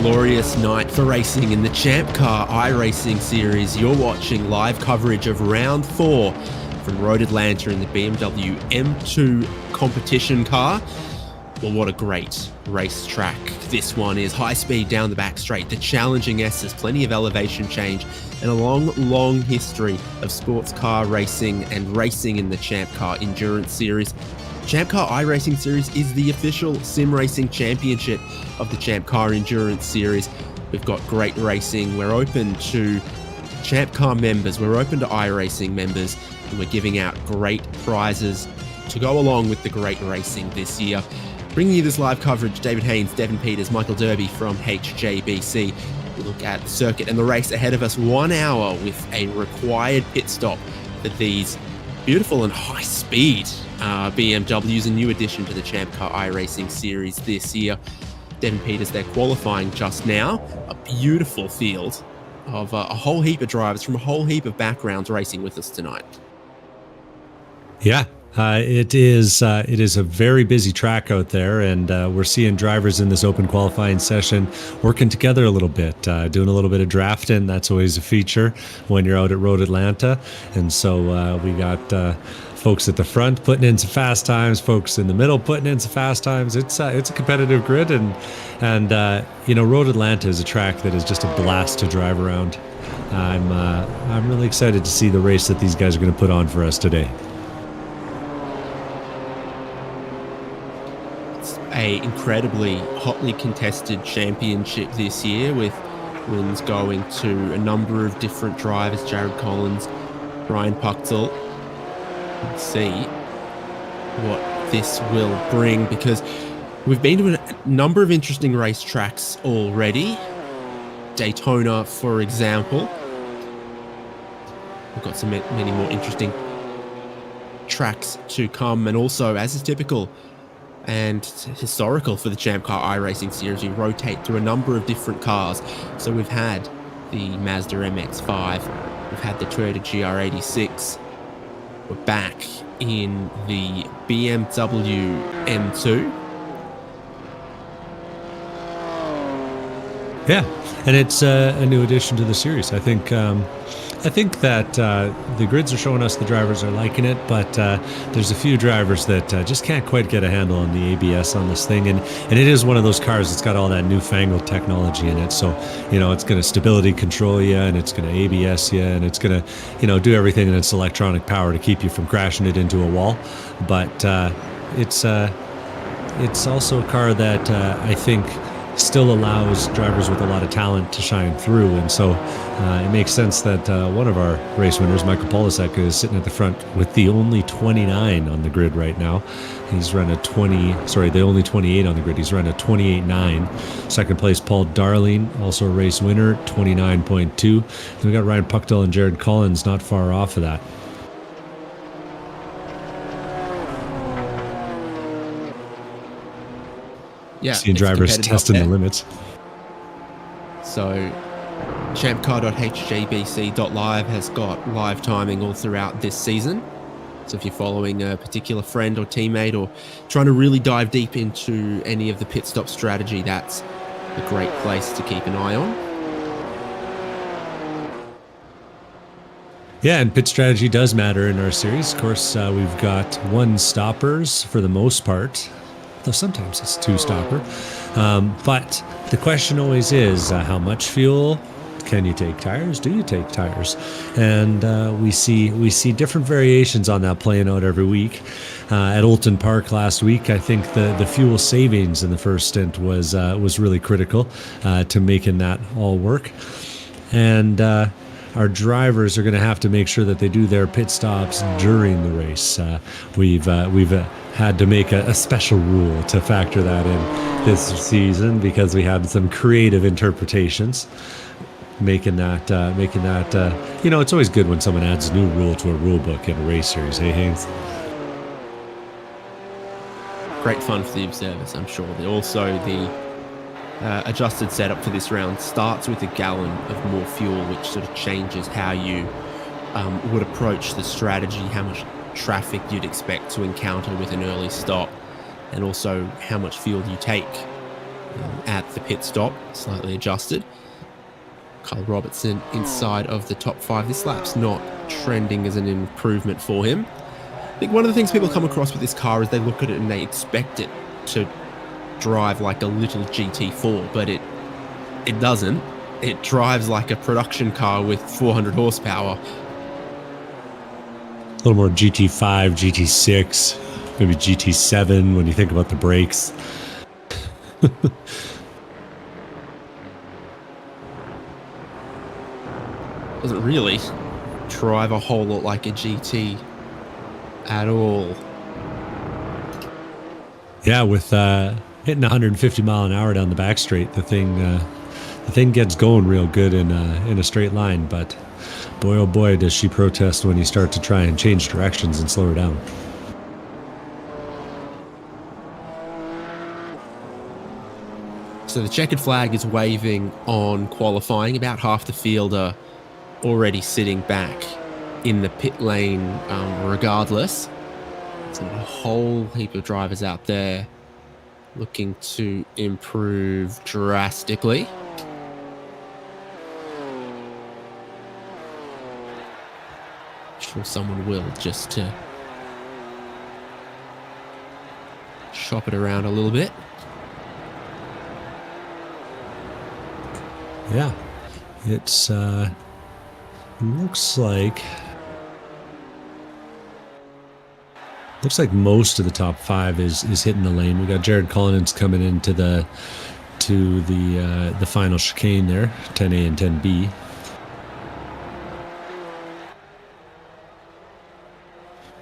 glorious night for racing in the ChampCar iRacing series. You're watching live coverage of round 4 from Road Atlanta in the BMW M2 competition car. Well, what a great racetrack this one is. High speed down the back straight, the challenging S's, plenty of elevation change, and a long history of sports car racing and racing in the ChampCar Endurance Series. ChampCar iRacing Series is the official sim racing championship of the ChampCar Endurance Series. We've got great racing. We're open to ChampCar members. We're open to iRacing members, and we're giving out great prizes to go along with the great racing this year. Bringing you this live coverage, David Haynes, Devin Peters, Michael Derby from HJBC. We look at the circuit and the race ahead of us. 1 hour with a required pit stop for these beautiful and high-speed BMWs, a new addition to the ChampCar iRacing series this year. Devin Peters, they're qualifying just now. A beautiful field of a whole heap of drivers from a whole heap of backgrounds racing with us tonight. Yeah. It is a very busy track out there, and we're seeing drivers in this open qualifying session working together a little bit, doing a little bit of drafting. That's always a feature when you're out at Road Atlanta. And so we got folks at the front putting in some fast times, folks in the middle putting in some fast times. It's a competitive grid, and Road Atlanta is a track that is just a blast to drive around. I'm really excited to see the race that these guys are going to put on for us today. A incredibly hotly contested championship this year, with wins going to a number of different drivers. Jared Collins, Ryan Puchtel. Let's see what this will bring, because we've been to a number of interesting racetracks already. Daytona, for example. We've got some many more interesting tracks to come, and also, as is typical and historical for the ChampCar iRacing series, we rotate through a number of different cars. So we've had the Mazda MX-5, we've had the Toyota GR86, we're back in the BMW M2. Yeah, and it's a new addition to the series. I think that the grids are showing us the drivers are liking it, but there's a few drivers that just can't quite get a handle on the ABS on this thing, and it is one of those cars that's got all that newfangled technology in it. So it's going to stability control you, and it's going to ABS you, and it's going to do everything in its electronic power to keep you from crashing it into a wall. But it's also a car that I think still allows drivers with a lot of talent to shine through, and so it makes sense that one of our race winners, Michael Polisek, is sitting at the front with the only 29 on the grid right now. He's run the only 28 on the grid. He's run a 28.9. Second place, Paul Darling, also a race winner, 29.2. Then we got Ryan Puchtel and Jared Collins not far off of that. Yeah, seeing drivers testing the limits. So champcar.hjbc.live has got live timing all throughout this season. So if you're following a particular friend or teammate, or trying to really dive deep into any of the pit stop strategy, that's a great place to keep an eye on. Yeah, and pit strategy does matter in our series. Of course, we've got one stoppers for the most part, though sometimes it's two stopper. But the question always is, how much fuel? Can you take tires? Do you take tires? And we see different variations on that playing out every week. At Oulton Park last week, I think the fuel savings in the first stint was really critical to making that all work. And our drivers are going to have to make sure that they do their pit stops during the race. We've had to make a special rule to factor that in this season, because we had some creative interpretations making that it's always good when someone adds a new rule to a rule book in a race series. Hey, Haynes? Great fun for the observers, I'm sure. Also, the adjusted setup for this round starts with a gallon of more fuel, which sort of changes how you would approach the strategy, how much traffic you'd expect to encounter with an early stop, and also how much fuel you take at the pit stop, slightly adjusted. Kyle Robertson inside of the top 5. This lap's not trending as an improvement for him. I think one of the things people come across with this car is they look at it and they expect it to drive like a little GT4, but it doesn't. It drives like a production car with 400 horsepower. A little more GT5, GT6, maybe GT7 when you think about the brakes. Doesn't really drive a whole lot like a GT at all. Yeah, with hitting 150 mile an hour down the back straight, the thing gets going real good in a straight line. But boy, oh boy, does she protest when you start to try and change directions and slow her down. So the checkered flag is waving on qualifying. About half the field are already sitting back in the pit lane regardless. So a whole heap of drivers out there looking to improve drastically. I'm sure someone will, just to shop it around a little bit. Yeah, it's looks like most of the top 5 is hitting the lane. We got Jared Collins coming into the final chicane there, 10A and 10B.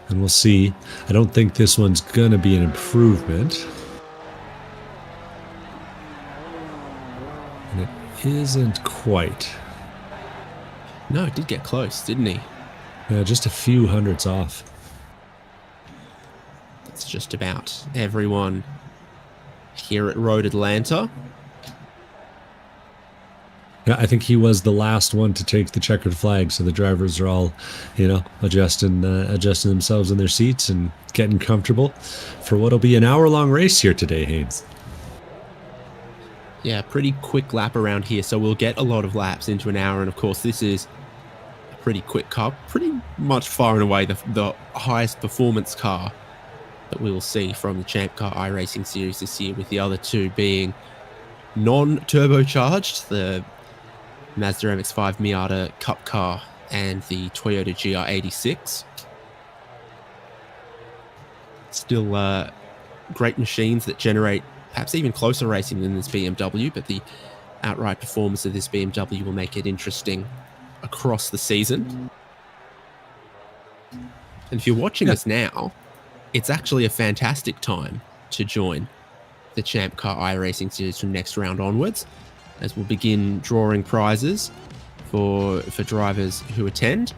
And we'll see. I don't think this one's gonna be an improvement. And it isn't quite. No, it did get close, didn't he? Yeah, just a few hundredths off. It's just about everyone here at Road Atlanta. Yeah, I think he was the last one to take the checkered flag, so the drivers are all, adjusting themselves in their seats and getting comfortable for what'll be an hour-long race here today, Haynes. Yeah, pretty quick lap around here, so we'll get a lot of laps into an hour, and of course this is a pretty quick car, pretty much far and away the highest performance car that we will see from the ChampCar iRacing series this year, with the other two being non-turbocharged, the Mazda MX-5 Miata Cup car and the Toyota GR86. Still great machines that generate perhaps even closer racing than this BMW, but the outright performance of this BMW will make it interesting across the season. And if you're watching us now, it's actually a fantastic time to join the ChampCar iRacing series from next round onwards, as we'll begin drawing prizes for drivers who attend.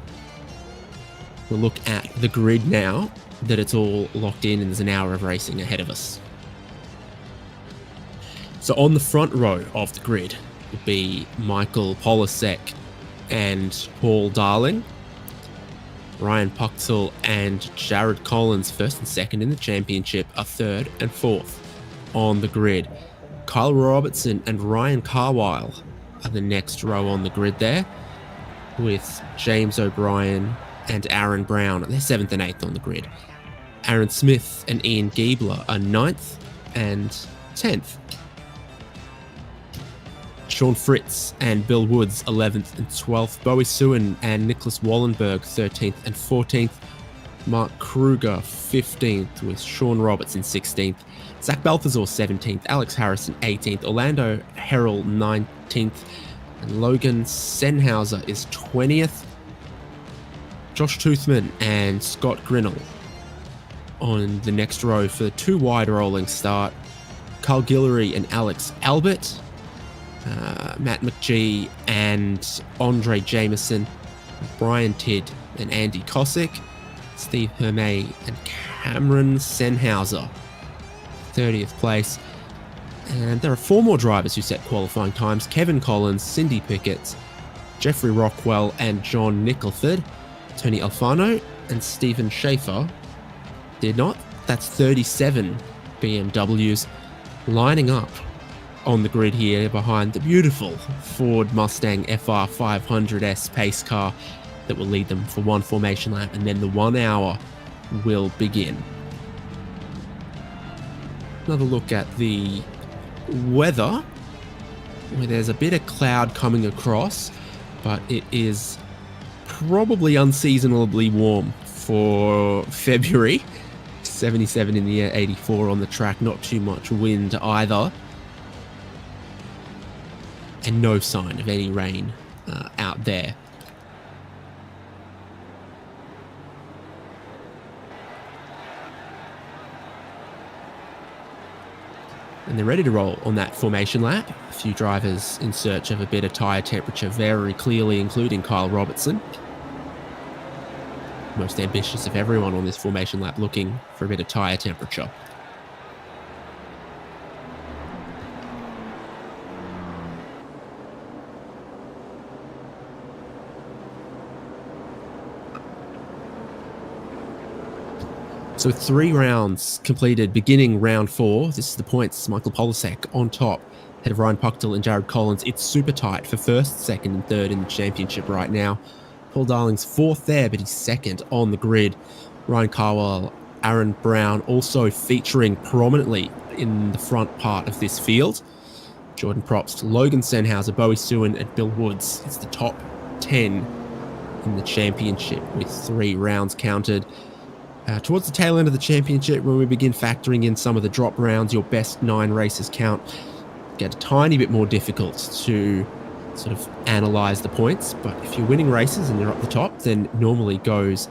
We'll look at the grid now that it's all locked in and there's an hour of racing ahead of us. So on the front row of the grid would be Michael Polasek and Paul Darling. Ryan Puchtel and Jared Collins, first and second in the championship, are third and fourth on the grid. Kyle Robertson and Ryan Carwile are the next row on the grid there, with James O'Brien and Aaron Brown. They're 7th and 8th on the grid. Aaron Smith and Ian Giebler are 9th and 10th. Sean Fritz and Bill Woods 11th and 12th. Bowie Suin and Nicholas Wallenberg 13th and 14th. Mark Kruger 15th, with Sean Robertson 16th. Zach Balthazar 17th, Alex Harrison 18th, Orlando Herrell 19th, and Logan Senhauser is 20th. Josh Toothman and Scott Grinnell on the next row for the two wide rolling start. Carl Guillory and Alex Albert, Matt McGee and Andre Jameson, Brian Tidd and Andy Kosick, Steve Hermé and Cameron Senhauser, 30th place. And there are 4 more drivers who set qualifying times: Kevin Collins, Cindy Pickett, Jeffrey Rockwell and John Nicholford. Tony Alfano and Stephen Schaefer did not. That's 37 BMWs lining up on the grid here behind the beautiful Ford Mustang FR500S pace car that will lead them for one formation lap, and then the 1 hour will begin. Another look at the weather, where there's a bit of cloud coming across, but it is probably unseasonably warm for February. 77 in the air, 84 on the track, not too much wind either. And no sign of any rain out there. And they're ready to roll on that formation lap. A few drivers in search of a bit of tyre temperature very clearly, including Kyle Robertson. Most ambitious of everyone on this formation lap, looking for a bit of tyre temperature. So 3 rounds completed, beginning round 4. This is the points. Michael Polasek on top, ahead of Ryan Puchtel and Jared Collins. It's super tight for first, second, and third in the championship right now. Paul Darling's 4th there, but he's 2nd on the grid. Ryan Carwell, Aaron Brown also featuring prominently in the front part of this field. Jordan Probst, Logan Senhauser, Bowie Suin, and Bill Woods. It's the top 10 in the championship with 3 rounds counted. Towards the tail end of the championship, when we begin factoring in some of the drop rounds, your best 9 races count, get a tiny bit more difficult to sort of analyze the points. But if you're winning races and you're up the top, then normally goes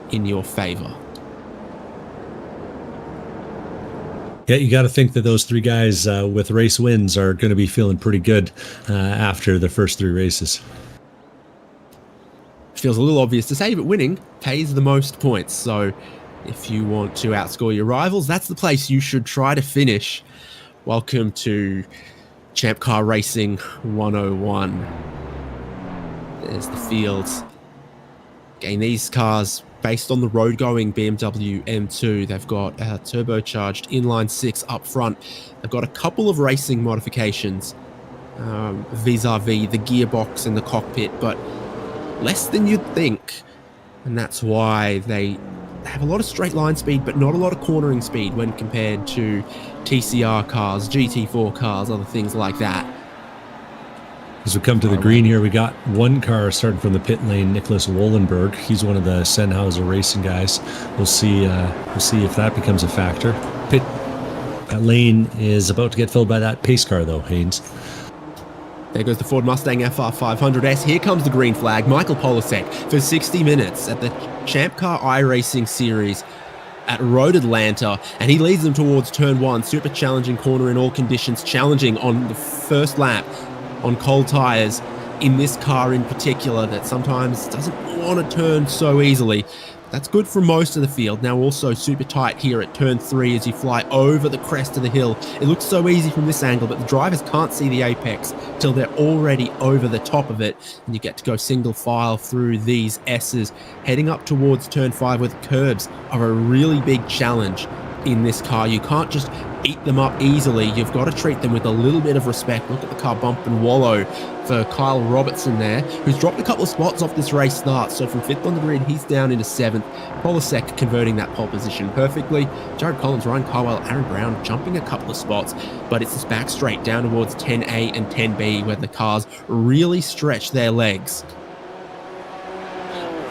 in your favor. Yeah, you got to think that those 3 guys with race wins are going to be feeling pretty good after the first 3 races. Feels a little obvious to say, but winning pays the most points. So if you want to outscore your rivals, that's the place you should try to finish. Welcome to ChampCar Racing 101. There's the fields. Again, these cars, based on the road-going BMW M2, they've got a turbocharged inline-6 up front. They've got a couple of racing modifications vis-a-vis the gearbox and the cockpit, but less than you'd think. And that's why they have a lot of straight line speed, but not a lot of cornering speed when compared to TCR cars, GT4 cars, other things like that. As we come to the green here, we got one car starting from the pit lane, Nicholas Wollenberg. He's one of the Sennhauser racing guys. We'll see if that becomes a factor. That lane is about to get filled by that pace car, though, Haynes. There goes the Ford Mustang FR500S. Here comes the green flag. Michael Polasek for 60 minutes at the ChampCar iRacing Series at Road Atlanta, and he leads them towards turn 1. Super challenging corner in all conditions, challenging on the first lap on cold tyres in this car in particular that sometimes doesn't want to turn so easily. That's good for most of the field. Now also super tight here at turn 3 as you fly over the crest of the hill. It looks so easy from this angle, but the drivers can't see the apex till they're already over the top of it, and you get to go single file through these S's, heading up towards turn 5 where the curbs are a really big challenge in this car. You can't just eat them up easily. You've got to treat them with a little bit of respect. Look at the car bump and wallow for Kyle Robertson there, who's dropped a couple of spots off this race start. So from 5th on the grid, he's down into 7th. Polasek converting that pole position perfectly. Jared Collins, Ryan Carwell, Aaron Brown jumping a couple of spots, but it's this back straight down towards 10A and 10B where the cars really stretch their legs.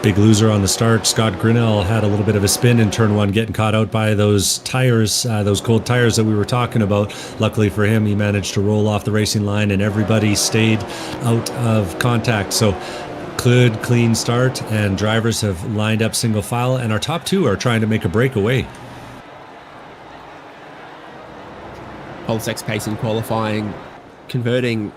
Big loser on the start. Scott Grinnell had a little bit of a spin in turn 1, getting caught out by those tires, those cold tires that we were talking about. Luckily for him, he managed to roll off the racing line and everybody stayed out of contact. So good, clean start, and drivers have lined up single file, and our top 2 are trying to make a breakaway. Polasek's pace in qualifying, converting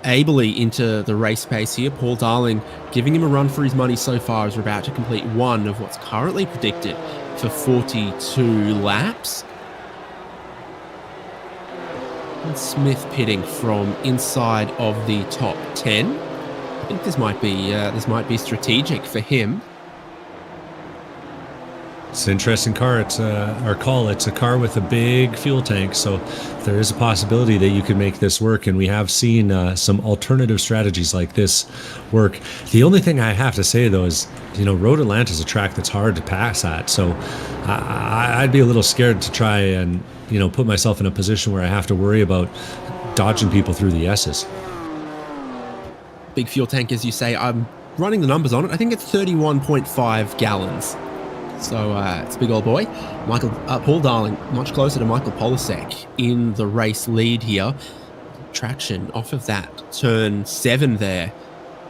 ably into the race pace here. Paul Darling giving him a run for his money so far as we're about to complete one of what's currently predicted for 42 laps. And Smith pitting from inside of the top 10. I think this might be strategic for him. It's an interesting car. It's our call. It's a car with a big fuel tank, so there is a possibility that you could make this work. And we have seen some alternative strategies like this work. The only thing I have to say though is, Road Atlanta is a track that's hard to pass at. So I'd be a little scared to try and put myself in a position where I have to worry about dodging people through the S's. Big fuel tank, as you say. I'm running the numbers on it. I think it's 31.5 gallons. So it's a big old boy. Paul Darling, much closer to Michael Polasek in the race lead here. Traction off of that turn 7 there.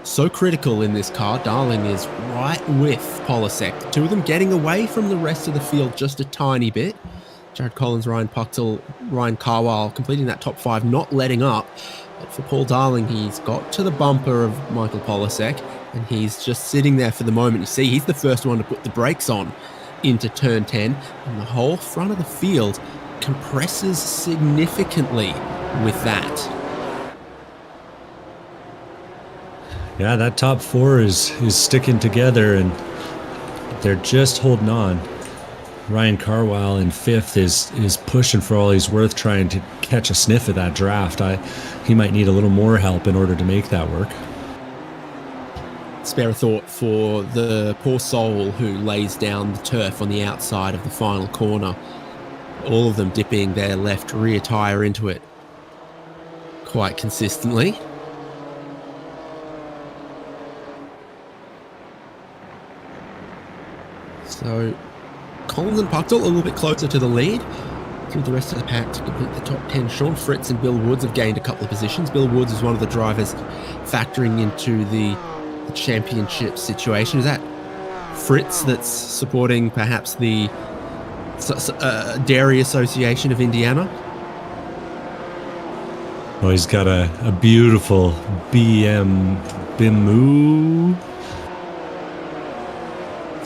So critical in this car. Darling is right with Polasek. The two of them getting away from the rest of the field just a tiny bit. Jared Collins, Ryan Puchtel, Ryan Carwile completing that top 5, not letting up. But for Paul Darling, he's got to the bumper of Michael Polasek, and he's just sitting there for the moment. You see, he's the first one to put the brakes on into turn 10, and the whole front of the field compresses significantly with that. Yeah, that top 4 is sticking together, and they're just holding on. Ryan Carwile in 5th is pushing for all he's worth, trying to catch a sniff of that draft. He might need a little more help in order to make that work. Spare a thought for the poor soul who lays down the turf on the outside of the final corner. All of them dipping their left rear tyre into it quite consistently. So Collins and Puchtel a little bit closer to the lead. Through the rest of the pack to complete the top 10. Sean Fritz and Bill Woods have gained a couple of positions. Bill Woods is one of the drivers factoring into the championship situation. Is that Fritz that's supporting perhaps the Dairy Association of Indiana? Oh, he's got a beautiful BM.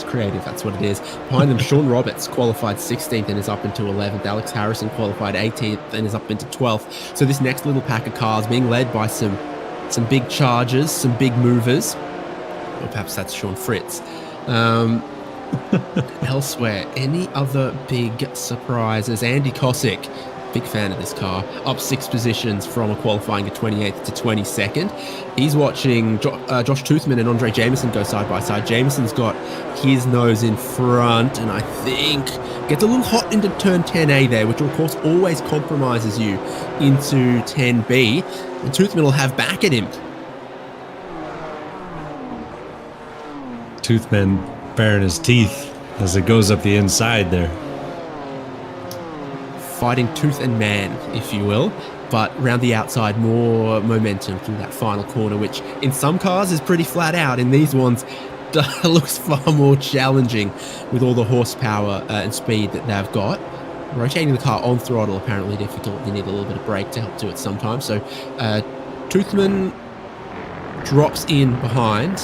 Creative, that's what it is. Behind them, Sean Roberts qualified 16th and is up into 11th. Alex Harrison qualified 18th and is up into 12th. So this next little pack of cars being led by some big chargers, some big movers. Or perhaps that's Sean Fritz. Elsewhere, any other big surprises? Andy Kosick, big fan of this car, up 6 positions from a qualifying a 28th to 22nd. He's watching Josh Toothman and Andre Jameson go side by side. Jameson's got his nose in front, and I think gets a little hot into turn 10A there, which of course always compromises you into 10B, and Toothman will have back at him. Toothman baring his teeth as it goes up the inside there. Fighting tooth and man, if you will, but round the outside, more momentum through that final corner, which in some cars is pretty flat out. In these ones, looks far more challenging with all the horsepower and speed that they've got. Rotating the car on throttle, apparently difficult. You need a little bit of brake to help do it sometimes. So Toothman drops in behind.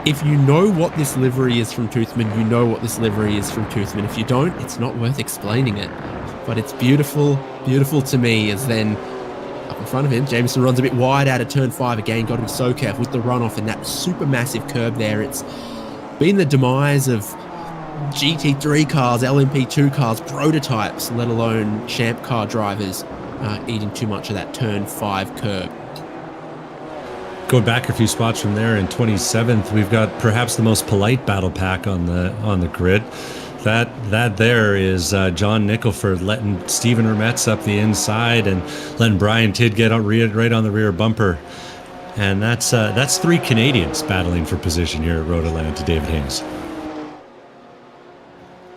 If you know what this livery is from Toothman, you know what this livery is from Toothman. If you don't, it's not worth explaining it. But it's beautiful, beautiful to me, as then up in front of him, Jameson runs a bit wide out of turn 5 again. Got to be so careful with the runoff and that super massive curb there. It's been the demise of GT3 cars, LMP2 cars, prototypes, let alone champ car drivers eating too much of that turn 5 curb. Going back a few spots from there in 27th, we've got perhaps the most polite battle pack on the grid. That there is John Nicholford letting Stephen Remetz up the inside and letting Brian Tidd get right on the rear bumper. And that's 3 Canadians battling for position here at Road Atlanta, David Haynes.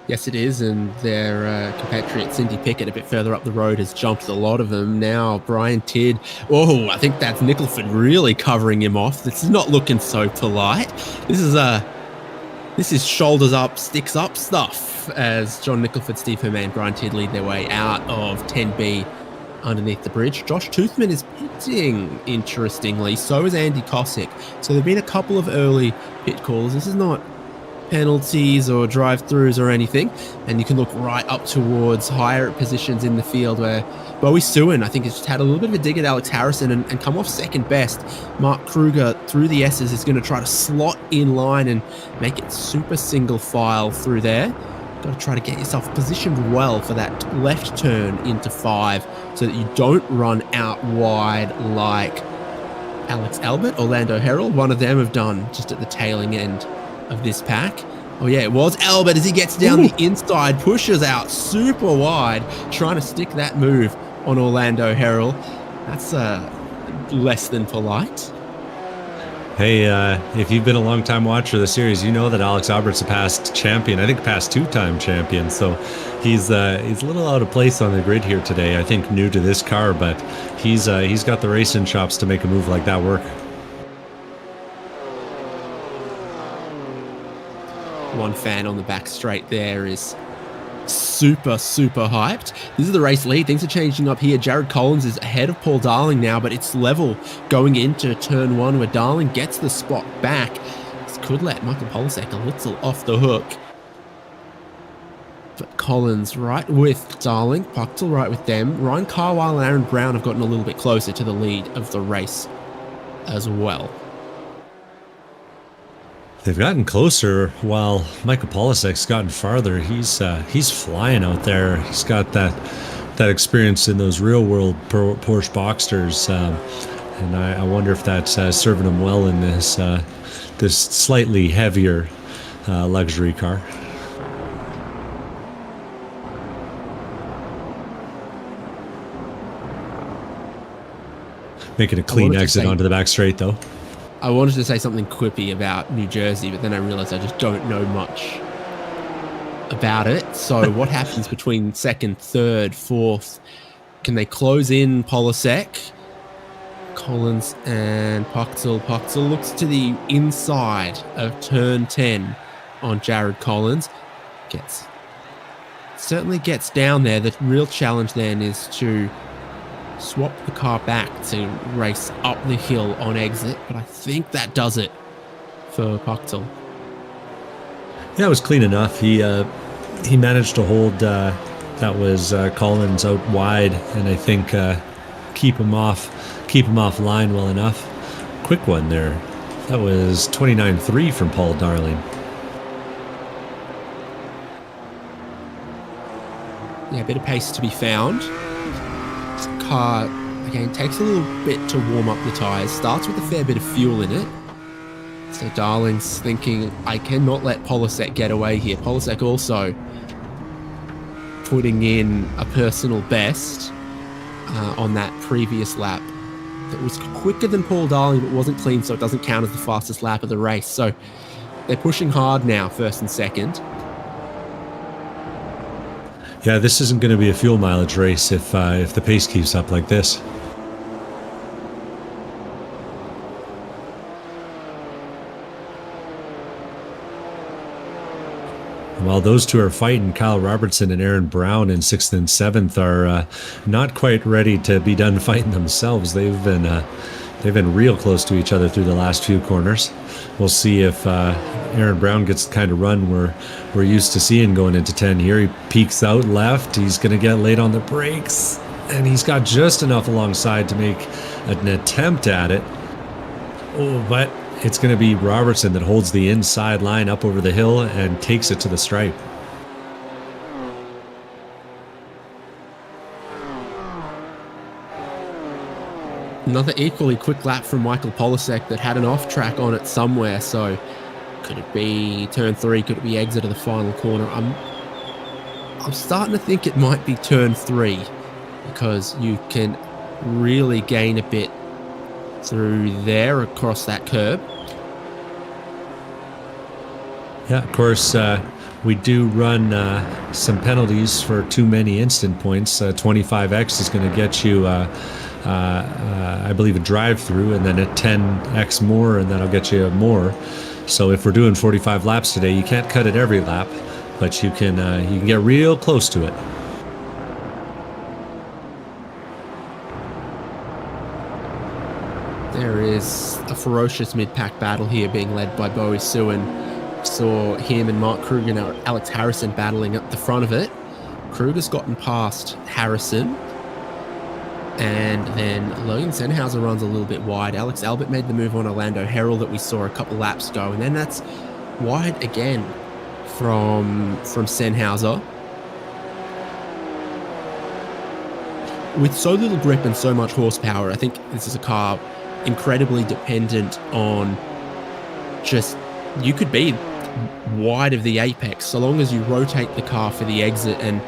Yes, it is, and their compatriot Cindy Pickett a bit further up the road has jumped a lot of them. Now Brian Tidd, oh, I think that's Nicholford really covering him off. This is not looking so polite. This is shoulders up, sticks up stuff, as John Nicholford, Steve Herman, Brian Tidd lead their way out of 10B underneath the bridge. Josh Toothman is pitting, interestingly. So is Andy Kosick. So there have been a couple of early pit calls. This is not penalties or drive-throughs or anything, and you can look right up towards higher positions in the field where Bowie Sewin, I think, has just had a little bit of a dig at Alex Harrison and come off second best. Mark Kruger through the S's is going to try to slot in line and make it super single file through there. Got to try to get yourself positioned well for that left turn into 5 so that you don't run out wide like Alex Albert or Lando Herald. One of them have done just at the tailing end of this pack. Oh yeah, it was Albert as he gets down the inside, pushes out super wide, trying to stick that move on Orlando Herald. That's less than polite. Hey, if you've been a long-time watcher of the series, you know that Alex Albert's a past champion. I think past 2-time champion. So he's a little out of place on the grid here today. I think new to this car, but he's got the racing chops to make a move like that work. One fan on the back straight there is super hyped. This is the race lead. Things are changing up here. Jared Collins is ahead of Paul Darling now, but it's level going into turn 1 where Darling gets the spot back. This could let Michael Polasek a little off the hook. But Collins right with Darling, Pucktel right with them. Ryan Carwile and Aaron Brown have gotten a little bit closer to the lead of the race as well. They've gotten closer while Michael Polasek's gotten farther. He's flying out there. He's got that experience in those real world Porsche Boxsters, and I wonder if that's serving him well in this slightly heavier luxury car. Making a clean exit onto the back straight though. I wanted to say something quippy about New Jersey, but then I realized I just don't know much about it. So what happens between second, third, fourth? Can they close in Polasek? Collins and Pucktel. Pucktel looks to the inside of turn 10 on Jared Collins. Certainly gets down there. The real challenge then is to swap the car back to race up the hill on exit, but I think that does it for Pucktel. Yeah, it was clean enough. He managed to hold that was Collins out wide, and I think keep him off line well enough. Quick one there. That was 29.3 from Paul Darling. Yeah, a bit of pace to be found. Car again takes a little bit to warm up the tires, starts with a fair bit of fuel in it, so Darling's thinking, I cannot let Polasek get away here. Polasek also putting in a personal best on that previous lap that was quicker than Paul Darling but wasn't clean, so it doesn't count as the fastest lap of the race. So they're pushing hard now, first and second. Yeah, this isn't going to be a fuel mileage race if the pace keeps up like this. While those two are fighting, Kyle Robertson and Aaron Brown in 6th and 7th are not quite ready to be done fighting themselves. They've been real close to each other through the last few corners. We'll see if Aaron Brown gets the kind of run we're used to seeing going into 10 here. He peeks out left. He's going to get late on the brakes, and he's got just enough alongside to make an attempt at it. Oh, but it's going to be Robertson that holds the inside line up over the hill and takes it to the stripe. Another equally quick lap from Michael Polasek that had an off track on it somewhere. So could it be turn 3? Could it be exit of the final corner? I'm starting to think it might be turn 3 because you can really gain a bit through there across that curb. Yeah, of course, we do run some penalties for too many instant points. 25x is going to get you I believe a drive-through, and then a 10x more, and that'll get you more. So if we're doing 45 laps today, you can't cut it every lap, but you can get real close to it. There is a ferocious mid-pack battle here being led by Bowie Suin. Saw him and Mark Kruger and Alex Harrison battling at the front of it. Kruger's gotten past Harrison. And then Logan Sennhauser runs a little bit wide. Alex Albert made the move on Orlando Herald that we saw a couple laps ago. And then that's wide again from Sennhauser. With so little grip and so much horsepower, I think this is a car incredibly dependent on just, you could be wide of the apex so long as you rotate the car for the exit and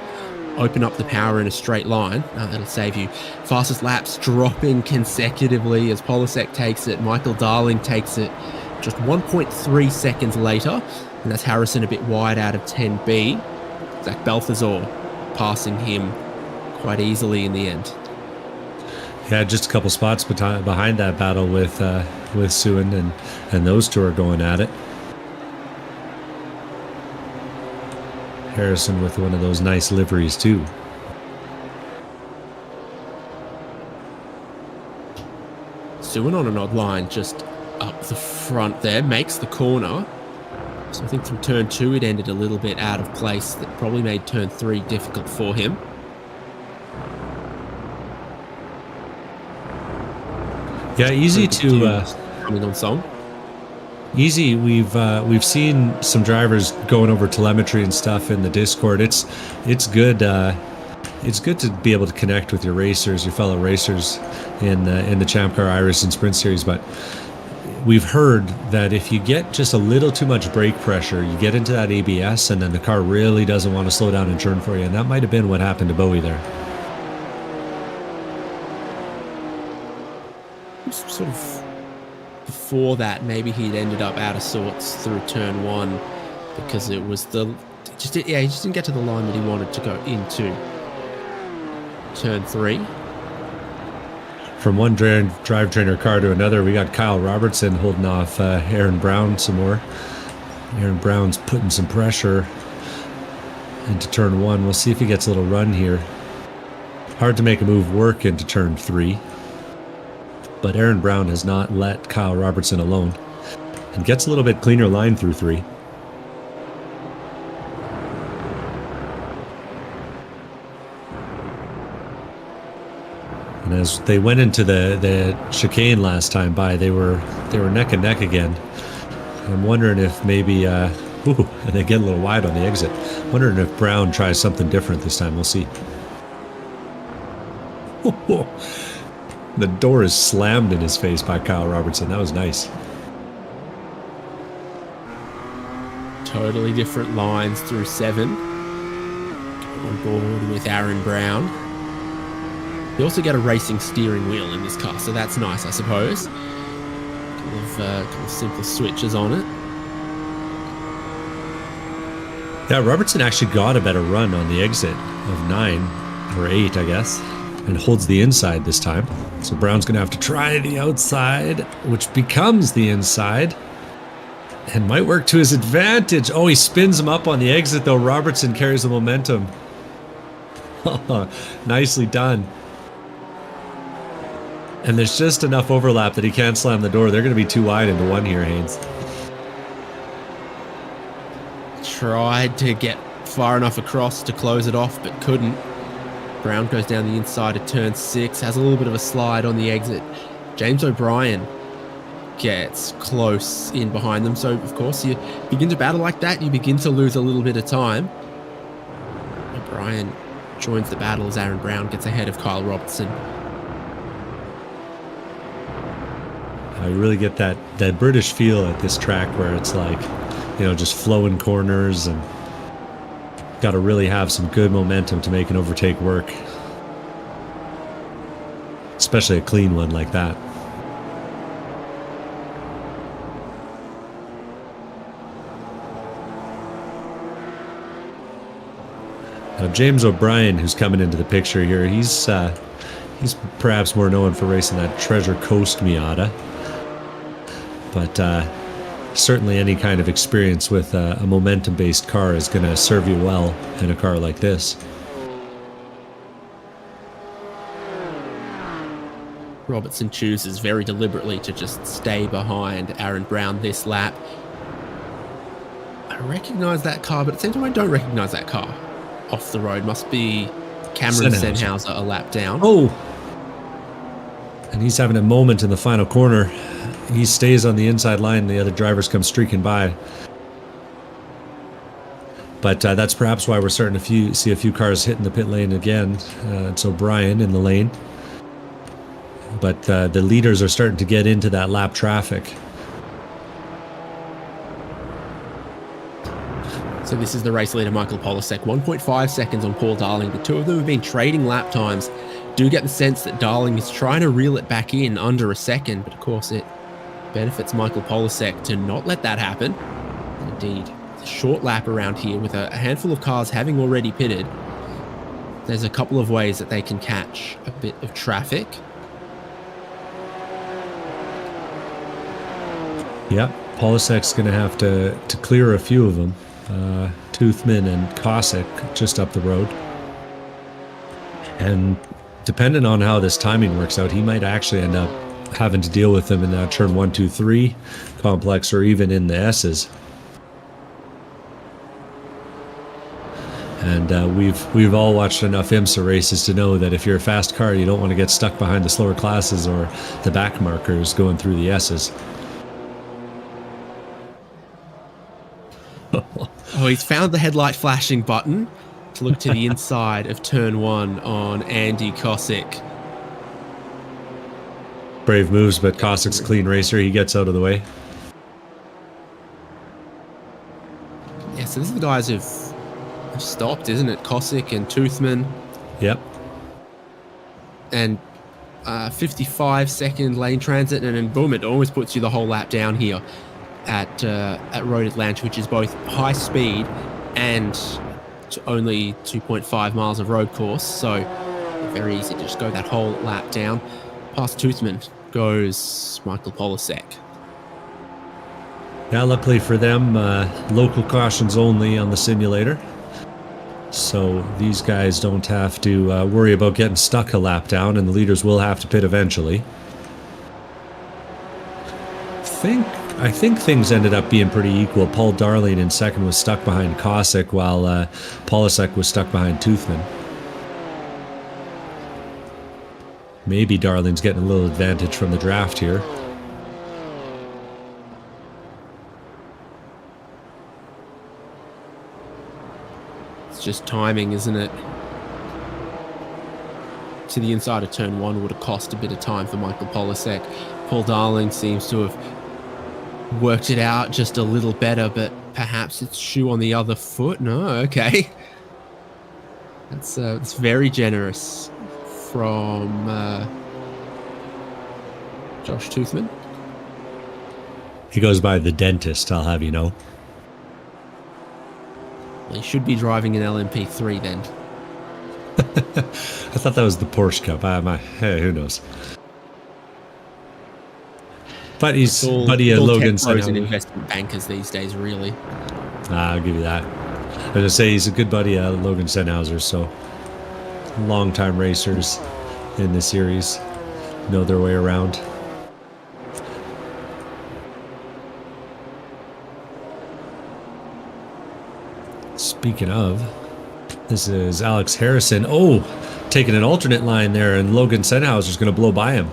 open up the power in a straight line. That'll save you. Fastest laps dropping consecutively as Polasek takes it. Michael Darling takes it just 1.3 seconds later, and that's Harrison a bit wide out of 10B. Zach Balthazar passing him quite easily in the end. Yeah, just a couple spots behind that battle with Suin, and those two are going at it. Harrison with one of those nice liveries too. Suin on an odd line just up the front there, makes the corner. So I think from turn 2 it ended a little bit out of place. That probably made turn 3 difficult for him. Yeah, easy to coming on song. Easy. We've seen some drivers going over telemetry and stuff in the Discord. It's good. It's good to be able to connect with your racers, your fellow racers in the ChampCar iRacing Sprint Series. But we've heard that if you get just a little too much brake pressure, you get into that ABS, and then the car really doesn't want to slow down and turn for you. And that might have been what happened to Bowie there. Sort of before that, maybe he'd ended up out of sorts through turn 1 because it was he just didn't get to the line that he wanted to go into turn 3. From one drive trainer car to another, we got Kyle Robertson holding off Aaron Brown some more. Aaron Brown's putting some pressure into turn 1. We'll see if he gets a little run here. Hard to make a move work into turn 3. But Aaron Brown has not let Kyle Robertson alone and gets a little bit cleaner line through 3. And as they went into the chicane last time by, they were neck and neck again. I'm wondering if maybe and they get a little wide on the exit. Wondering if Brown tries something different this time. We'll see. The door is slammed in his face by Kyle Robertson. That was nice. Totally different lines through 7. On board with Aaron Brown. You also get a racing steering wheel in this car, so that's nice, I suppose. Couple of simple switches on it. Yeah, Robertson actually got a better run on the exit of 9 or 8, I guess, and holds the inside this time. So Brown's going to have to try the outside, which becomes the inside, and might work to his advantage. Oh, he spins him up on the exit, though. Robertson carries the momentum. Nicely done. And there's just enough overlap that he can't slam the door. They're going to be too wide into 1 here, Haynes. Tried to get far enough across to close it off, but couldn't. Brown goes down the inside of turn 6, has a little bit of a slide on the exit. James O'Brien gets close in behind them. So, of course, you begin to battle like that, you begin to lose a little bit of time. O'Brien joins the battle as Aaron Brown gets ahead of Kyle Robertson. You really get that British feel at this track where it's like, just flowing corners and got to really have some good momentum to make an overtake work. Especially a clean one like that. Now James O'Brien, who's coming into the picture here, he's perhaps more known for racing that Treasure Coast Miata. But certainly any kind of experience with a momentum-based car is going to serve you well in a car like this. Robertson chooses very deliberately to just stay behind Aaron Brown this lap. I recognise that car, but at the same time I don't recognise that car. Off the road must be Cameron Sennhauser a lap down. Oh! And he's having a moment in the final corner. He stays on the inside line. The other drivers come streaking by. But that's perhaps why we're starting to see a few cars hitting the pit lane again. So Brian in the lane. But the leaders are starting to get into that lap traffic. So this is the race leader, Michael Polisek. 1.5 seconds on Paul Darling. The two of them have been trading lap times. Do get the sense that Darling is trying to reel it back in under a second, but of course it benefits Michael Polisek to not let that happen. Indeed, a short lap around here with a handful of cars having already pitted. There's a couple of ways that they can catch a bit of traffic. Yeah, Polisek's going to have to clear a few of them. Toothman and Cossack just up the road. And depending on how this timing works out, he might actually end up having to deal with them in that turn 1, 2, 3 complex, or even in the S's. And we've all watched enough IMSA races to know that if you're a fast car, you don't want to get stuck behind the slower classes or the back markers going through the S's. Oh, he's found the headlight flashing button to look to the inside of turn 1 on Andy Cossack. Brave moves, but Cossack's a clean racer. He gets out of the way. Yeah, so these are the guys who've stopped, isn't it? Cossack and Toothman. Yep. And 55-second lane transit, and then boom, it almost puts you the whole lap down here at Road Atlanta, which is both high speed and only 2.5 miles of road course. So very easy to just go that whole lap down. Past Toothman goes Michael Polisek. Yeah, luckily for them, local cautions only on the simulator. So these guys don't have to worry about getting stuck a lap down, and the leaders will have to pit eventually. I think things ended up being pretty equal. Paul Darling in second was stuck behind Cossack, while Polisek was stuck behind Toothman. Maybe Darling's getting a little advantage from the draft here. It's just timing, isn't it? To the inside of turn 1 would have cost a bit of time for Michael Polisek. Paul Darling seems to have worked it out just a little better, but perhaps it's shoe on the other foot. No, okay. That's very generous from Josh Toothman. He goes by the dentist, I'll have you know. He should be driving an LMP3 then. I thought that was the Porsche Cup. Hey, who knows? But he's buddy of Logan Senhauser. And investment bankers these days, really. I'll give you that. I was going to say he's a good buddy of Logan Senhauser, so long-time racers in the series know their way around. Speaking of, this is Alex Harrison. Oh, taking an alternate line there, and Logan Senhauser's going to blow by him.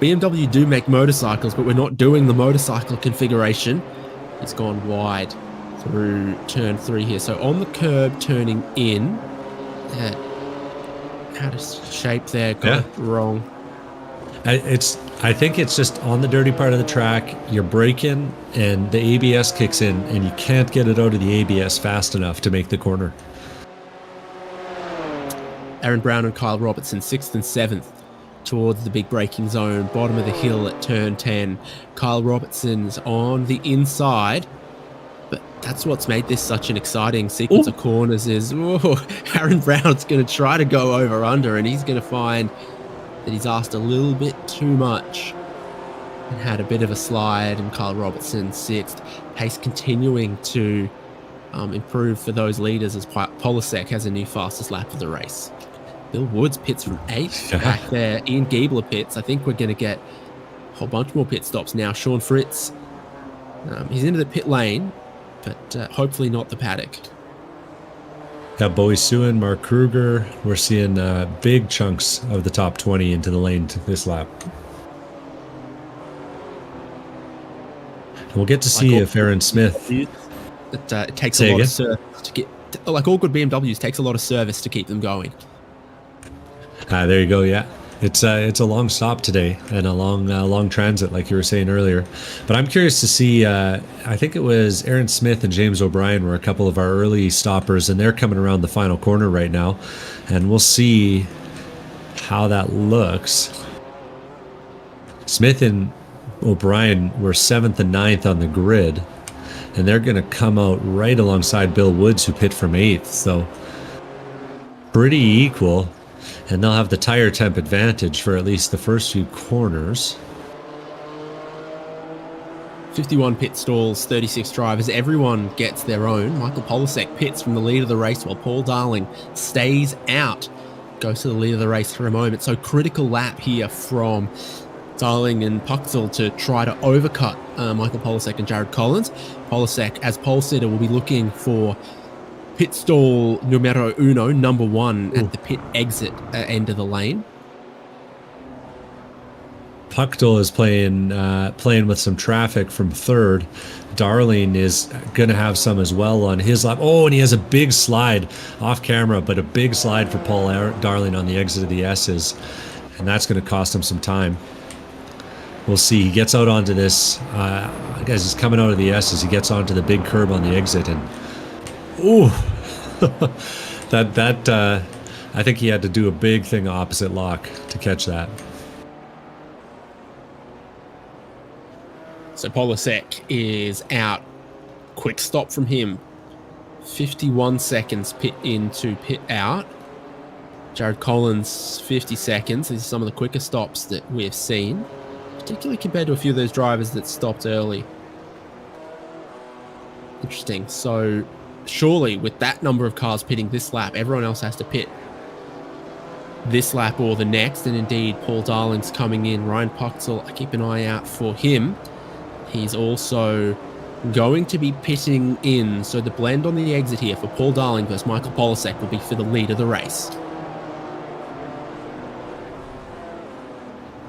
BMW do make motorcycles, but we're not doing the motorcycle configuration. It's gone wide through turn 3 here. So on the curb, turning in. Out of shape there, got it wrong. I think it's just on the dirty part of the track. You're braking, and the ABS kicks in, and you can't get it out of the ABS fast enough to make the corner. Aaron Brown and Kyle Robertson, 6th and 7th. Towards the big braking zone, bottom of the hill at turn 10. Kyle Robertson's on the inside, but that's what's made this such an exciting sequence of corners is Aaron Brown's going to try to go over under, and he's going to find that he's asked a little bit too much and had a bit of a slide, and Kyle Robertson 6th. Pace continuing to improve for those leaders as Polisek has a new fastest lap of the race. Bill Woods pits from 8th back there. Ian Giebler pits. I think we're going to get a whole bunch more pit stops now. Sean Fritz, he's into the pit lane, but hopefully not the paddock. Got Bowie Suin, Mark Kruger. We're seeing big chunks of the top 20 into the lane this lap. And we'll get to see if Aaron Smith... It takes Say a lot again? of service to get, like all good BMWs, takes a lot of service to keep them going. There you go. Yeah, it's a long stop today and a long transit, like you were saying earlier. But I'm curious to see. I think it was Aaron Smith and James O'Brien were a couple of our early stoppers, and they're coming around the final corner right now, and we'll see how that looks. Smith and O'Brien were 7th and 9th on the grid, and they're going to come out right alongside Bill Woods, who pit from 8th. So pretty equal. And they'll have the tire temp advantage for at least the first few corners. 51 pit stalls, 36 drivers. Everyone gets their own. Michael Polasek pits from the lead of the race while Paul Darling stays out. Goes to the lead of the race for a moment. So critical lap here from Darling and Puxel to try to overcut Michael Polasek and Jared Collins. Polasek, as pole sitter, will be looking for pit stall numero uno, number 1, at the pit exit end of the lane. Puchtel is playing with some traffic from 3rd. Darling is going to have some as well on his lap. Oh, and he has a big slide off camera, but a big slide for Paul Darling on the exit of the S's, and that's going to cost him some time. We'll see. He gets out onto this, as he's coming out of the S's, he gets onto the big curb on the exit, and ooh, I think he had to do a big thing opposite lock to catch that. So Polasek is out. Quick stop from him. 51 seconds pit in to pit out. Jared Collins, 50 seconds. These are some of the quicker stops that we've seen, particularly compared to a few of those drivers that stopped early. Interesting. So surely with that number of cars pitting this lap, everyone else has to pit this lap or the next. And indeed, Paul Darling's coming in. Ryan Puxel, I keep an eye out for him. He's also going to be pitting in. So the blend on the exit here for Paul Darling versus Michael Polasek will be for the lead of the race.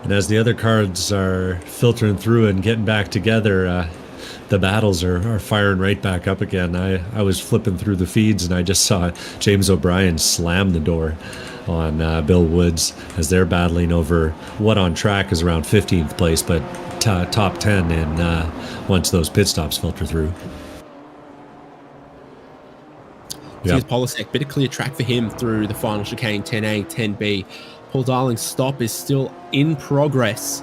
And as the other cards are filtering through and getting back together, the battles are firing right back up again. I was flipping through the feeds and I just saw James O'Brien slam the door on Bill Woods as they're battling over what on track is around 15th place, but top 10 and once those pit stops filter through. Here's Polasek, bit of clear track for him through the final chicane, 10A, 10B. Paul Darling's stop is still in progress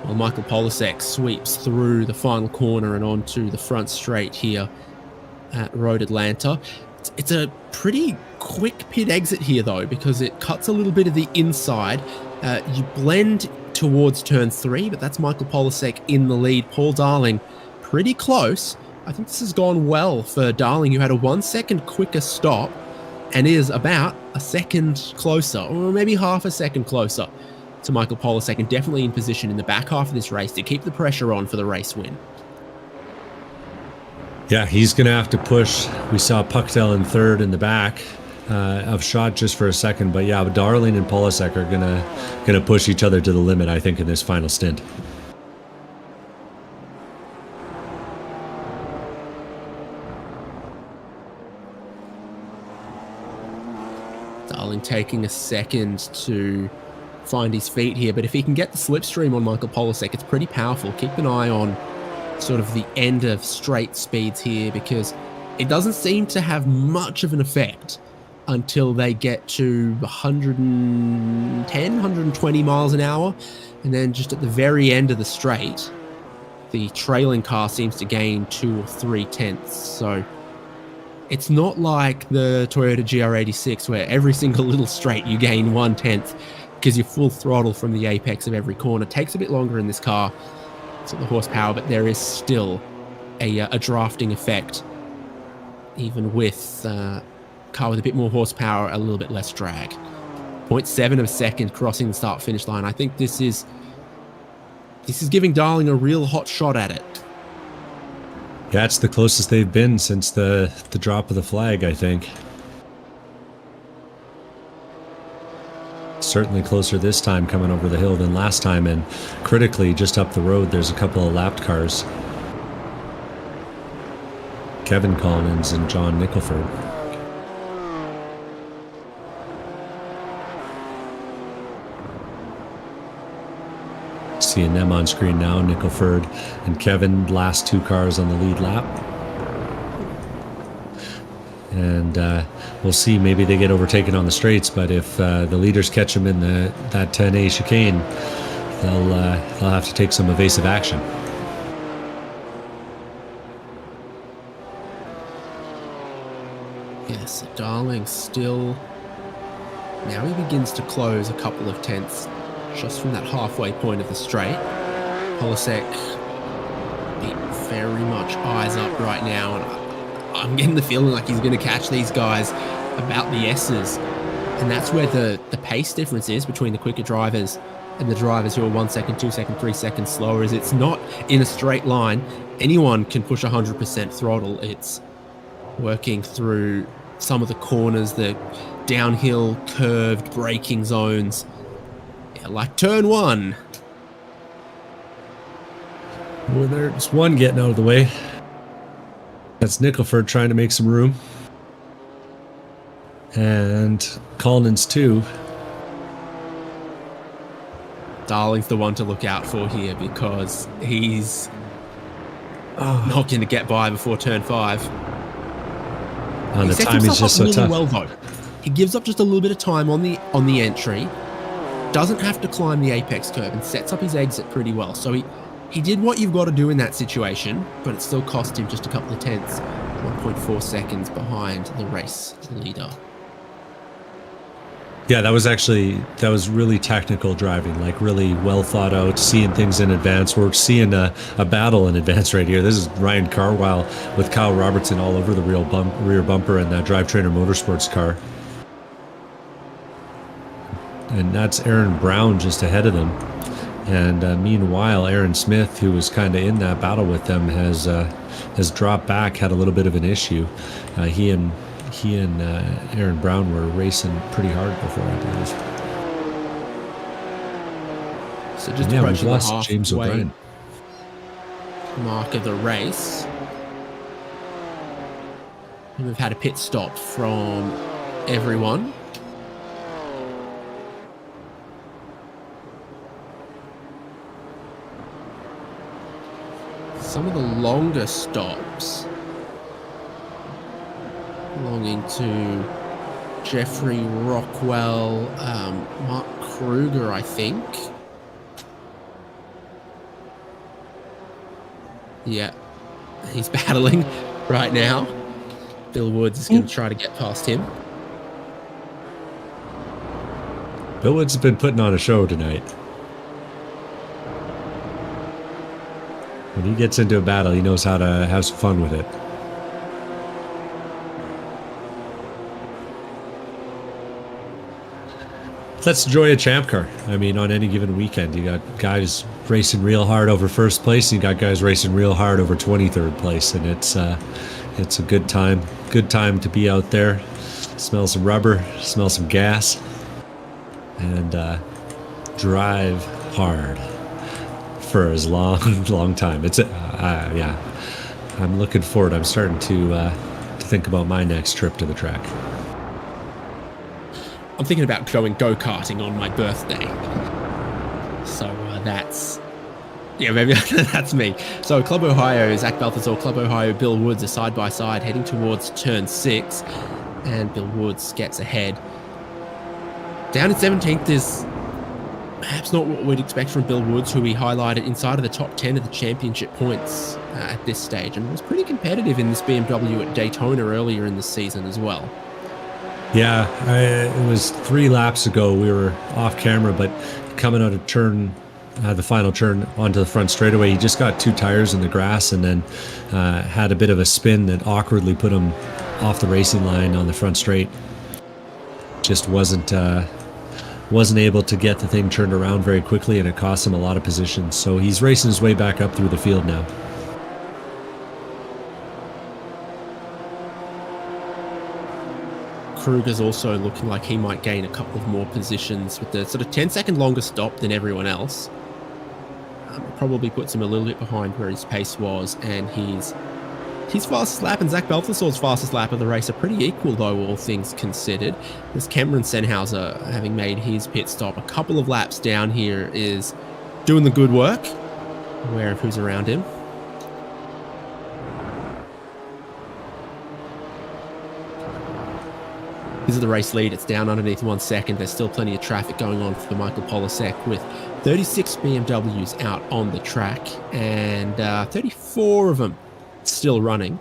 while Michael Polasek sweeps through the final corner and onto the front straight here at Road Atlanta. It's a pretty quick pit exit here, though, because it cuts a little bit of the inside. You blend towards turn 3, but that's Michael Polasek in the lead. Paul Darling pretty close. I think this has gone well for Darling, who had a 1 second quicker stop and is about a second closer, or maybe half a second closer to Michael Polasek, and definitely in position in the back half of this race to keep the pressure on for the race win. Yeah, he's going to have to push. We saw Puchtel in 3rd in the back of shot just for a second, but yeah, Darling and Polasek are gonna push each other to the limit, I think, in this final stint. Darling taking a second to find his feet here, but if he can get the slipstream on Michael Polasek, it's pretty powerful. Keep an eye on sort of the end of straight speeds here, because it doesn't seem to have much of an effect until they get to 110, 120 miles an hour. And then just at the very end of the straight, the trailing car seems to gain 2 or 3 tenths. So it's not like the Toyota GR86 where every single little straight you gain 1 tenth because you're full throttle from the apex of every corner. It takes a bit longer in this car. It's at the horsepower, but there is still a drafting effect, even with car with a bit more horsepower, a little bit less drag. 0.7 of a second crossing the start finish line. I think this is giving Darling a real hot shot at it. Yeah, it's the closest they've been since the drop of the flag, I think. Certainly closer this time coming over the hill than last time, and critically just up the road there's a couple of lapped cars. Kevin Collins and John Nicholford. Seeing them on screen now, Nicholford and Kevin, last 2 cars on the lead lap. And we'll see, maybe they get overtaken on the straights, but if the leaders catch them in that 10A chicane, they'll have to take some evasive action. Yes, Darling still... Now he begins to close a couple of tenths just from that halfway point of the straight. Polasek very much eyes up right now, and I'm getting the feeling like he's going to catch these guys about the S's. And that's where the pace difference is between the quicker drivers and the drivers who are 1 second, 2 second, 3 seconds slower, is it's not in a straight line. Anyone can push 100% throttle. It's working through some of the corners, the downhill curved braking zones. Yeah, like turn 1. Well, there's one getting out of the way. That's Nicholford trying to make some room. And Collins too. Darling's the one to look out for here because he's not going to get by before turn 5. And the time is just so tough. Well, though. He gives up just a little bit of time on the entry. Doesn't have to climb the apex curve and sets up his exit pretty well. So he did what you've got to do in that situation, but it still cost him just a couple of tenths, 1.4 seconds behind the race leader. Yeah, that was really technical driving, like really well thought out, seeing things in advance. We're seeing a battle in advance right here. This is Ryan Carwile with Kyle Robertson all over the rear bumper in that Drivetrainer Motorsports car. And that's Aaron Brown just ahead of them. And meanwhile, Aaron Smith, who was kind of in that battle with them, has dropped back, had a little bit of an issue. He and Aaron Brown were racing pretty hard before, I believe. So just we've lost James O'Brien. Mark of the race. And we've had a pit stop from everyone. Some of the longer stops belonging to Jeffrey Rockwell, Mark Kruger, I think. Yeah, he's battling right now. Bill Woods is going to try to get past him. Bill Woods has been putting on a show tonight. When he gets into a battle, he knows how to have some fun with it. That's the joy of ChampCar. I mean, on any given weekend, you got guys racing real hard over first place, and you got guys racing real hard over 23rd place, and it's a good time. Good time to be out there. Smell some rubber, smell some gas, and drive hard for as long time. It's yeah. I'm looking forward. I'm starting to think about my next trip to the track. I'm thinking about going go-karting on my birthday. So that's... Yeah, maybe that's me. So Club Ohio, Zach Balthazar, Club Ohio, Bill Woods are side-by-side heading towards turn 6. And Bill Woods gets ahead. Down in 17th is perhaps not what we'd expect from Bill Woods, who we highlighted inside of the top 10 of the championship points at this stage. And was pretty competitive in this BMW at Daytona earlier in the season as well. Yeah, it was 3 laps ago. We were off camera, but coming out of turn, the final turn onto the front straightaway, he just got 2 tires in the grass and then had a bit of a spin that awkwardly put him off the racing line on the front straight. Just wasn't able to get the thing turned around very quickly, and it cost him a lot of positions. So he's racing his way back up through the field now. Kruger's also looking like he might gain a couple of more positions with the sort of 10-second longer stop than everyone else. Probably puts him a little bit behind where his pace was, and he's His fastest lap and Zach Belflesor's fastest lap of the race are pretty equal, though, all things considered. As Cameron Sennhauser, having made his pit stop a couple of laps down here, is doing the good work, aware of who's around him. This is the race lead. It's down underneath 1 second. There's still plenty of traffic going on for Michael Polasek, with 36 BMWs out on the track and 34 of them still running.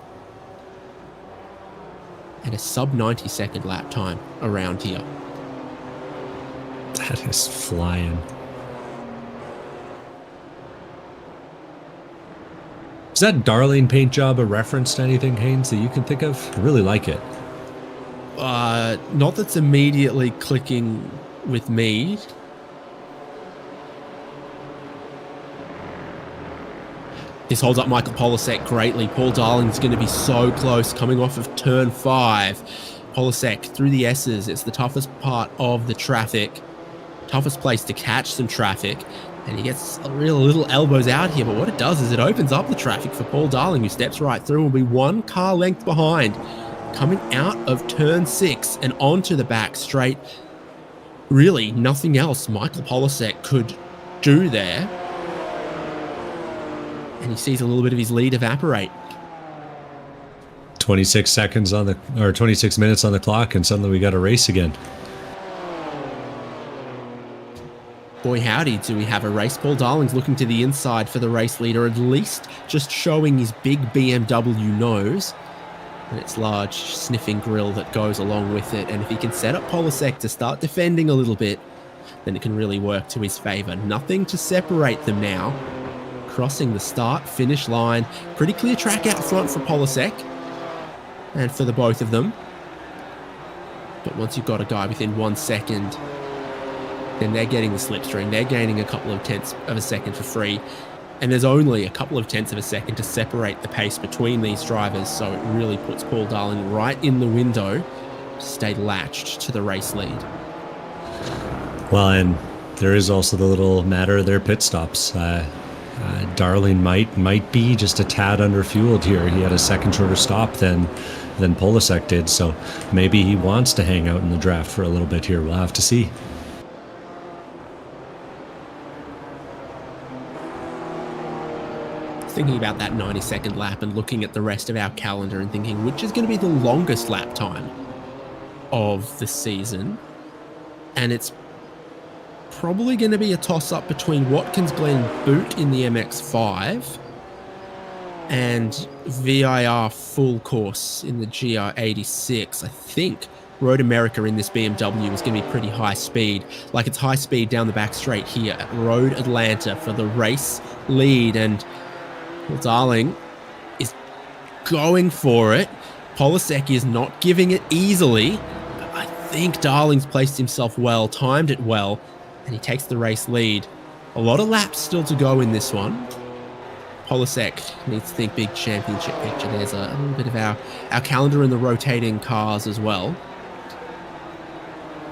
And a sub 90 second lap time around here. That is flying. Is that Darling paint job a reference to anything, Haynes, that you can think of? I really like it. Not that's immediately clicking with me. This holds up Michael Polasek greatly. Paul Darling's going to be so close coming off of turn 5. Polasek through the S's. It's the toughest part of the traffic. Toughest place to catch some traffic. And he gets a real little elbows out here. But what it does is it opens up the traffic for Paul Darling, who steps right through and will be 1 car length behind. Coming out of turn 6 and onto the back straight. Really, nothing else Michael Polasek could do there. And he sees a little bit of his lead evaporate. 26 seconds on the, or 26 minutes on the clock, and suddenly we got a race again. Boy, howdy, do we have a race. Paul Darling's looking to the inside for the race leader, at least just showing his big BMW nose and its large sniffing grill that goes along with it. And if he can set up Polasek to start defending a little bit, then it can really work to his favor. Nothing to separate them now. Crossing the start-finish line. Pretty clear track out front for Polasek and for the both of them. But once you've got a guy within 1 second, then they're getting the slipstream. They're gaining a couple of tenths of a second for free. And there's only a couple of tenths of a second to separate the pace between these drivers. So it really puts Paul Darling right in the window to stay latched to the race lead. Well, and there is also the little matter of their pit stops. Darling might be just a tad underfueled here. He had a second shorter stop than Polasek did. So maybe he wants to hang out in the draft for a little bit here. We'll have to see. Thinking about that 90-second lap and looking at the rest of our calendar and thinking which is going to be the longest lap time of the season. And it's probably going to be a toss-up between Watkins Glen Boot in the MX-5 and VIR full course in the GR86. I think Road America in this BMW is going to be pretty high speed. Like it's high speed down the back straight here at Road Atlanta for the race lead. And Paul Darling is going for it. Polasek is not giving it easily. But I think Darling's placed himself well, timed it well, and he takes the race lead. A lot of laps still to go in this one. Polasek needs to think big championship picture. There's a little bit of our calendar in the rotating cars as well.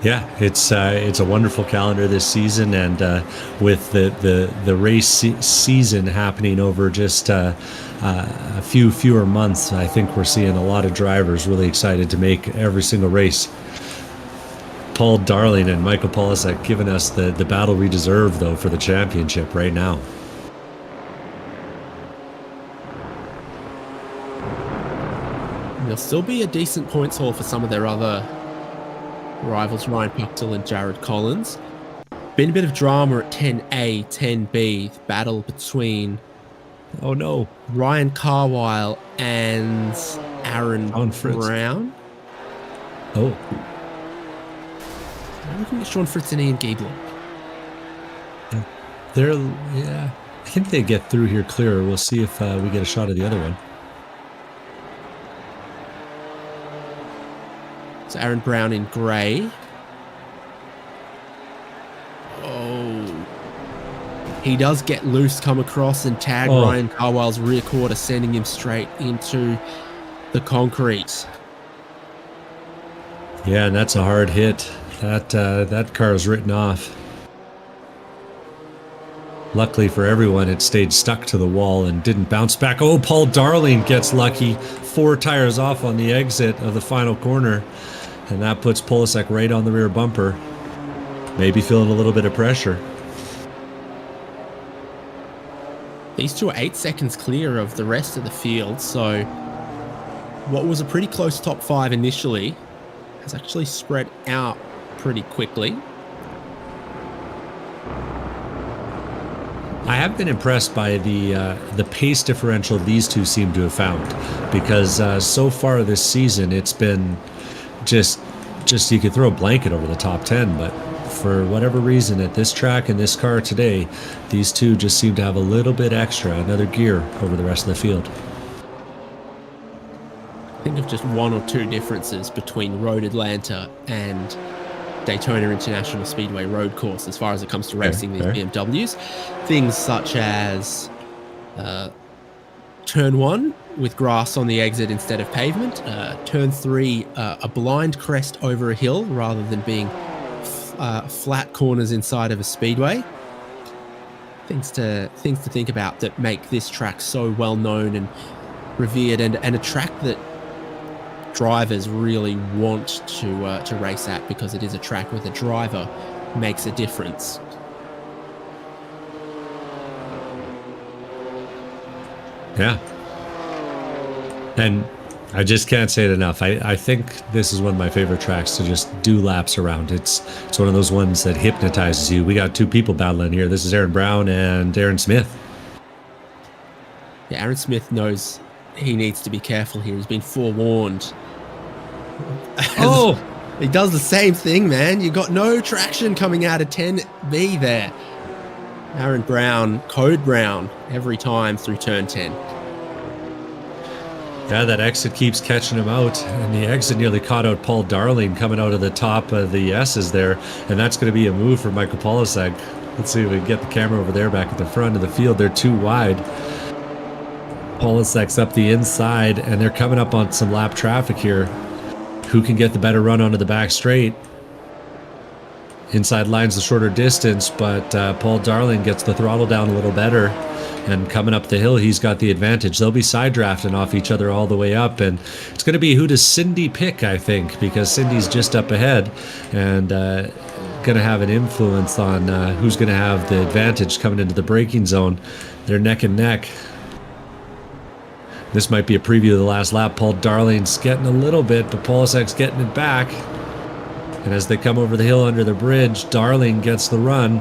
Yeah, it's a wonderful calendar this season, and with the race season happening over just a few fewer months, I think we're seeing a lot of drivers really excited to make every single race. Paul Darling and Michael Polasek giving us the battle we deserve, though, for the championship right now. There'll still be a decent points haul for some of their other rivals, Ryan Puchtel and Jared Collins. Been a bit of drama at 10A, 10B, the battle between Ryan Carwile and Aaron Brown. Oh. I'm looking at Sean Fritz and Ian Giebler. I think they get through here clearer. We'll see if we get a shot of the other one. So Aaron Brown in grey. Oh. He does get loose, come across and tag Ryan Carwile's rear quarter, sending him straight into the concrete. Yeah, and that's a hard hit. That car is written off. Luckily for everyone, it stayed stuck to the wall and didn't bounce back. Oh, Paul Darling gets lucky. 4 tires off on the exit of the final corner. And that puts Polasek right on the rear bumper. Maybe feeling a little bit of pressure. These two are 8 seconds clear of the rest of the field, so what was a pretty close top 5 initially has actually spread out pretty quickly. I have been impressed by the pace differential these two seem to have found, because so far this season it's been just you could throw a blanket over the top 10, but for whatever reason at this track and this car today, these two just seem to have a little bit extra, another gear over the rest of the field. Think of just 1 or 2 differences between Road Atlanta and Daytona International Speedway road course as far as it comes to racing these BMWs. Things such as turn 1 with grass on the exit instead of pavement, turn 3 a blind crest over a hill rather than being flat corners inside of a speedway. Things to think about that make this track so well known and revered, and a track that drivers really want to race at, because it is a track where the driver makes a difference. Yeah. And I just can't say it enough. I think this is one of my favorite tracks to just do laps around. It's one of those ones that hypnotizes you. We got 2 people battling here. This is Aaron Brown and Aaron Smith. Yeah, Aaron Smith knows he needs to be careful here. He's been forewarned. Oh! He does the same thing, man. You got no traction coming out of 10B there. Aaron Brown, Code Brown, every time through turn 10. Yeah, that exit keeps catching him out, and the exit nearly caught out Paul Darling coming out of the top of the S's there, and that's going to be a move for Michael Polasek. Let's see if we can get the camera over there back at the front of the field. They're too wide. Polasek's up the inside, and they're coming up on some lap traffic here. Who can get the better run onto the back straight? Inside line's the shorter distance, but Paul Darling gets the throttle down a little better. And coming up the hill, he's got the advantage. They'll be side drafting off each other all the way up. And it's going to be who does Cindy pick, I think, because Cindy's just up ahead and going to have an influence on who's going to have the advantage coming into the braking zone. They're neck and neck. This might be a preview of the last lap. Paul Darling's getting a little bit, but Polasek's getting it back. And as they come over the hill under the bridge, Darling gets the run,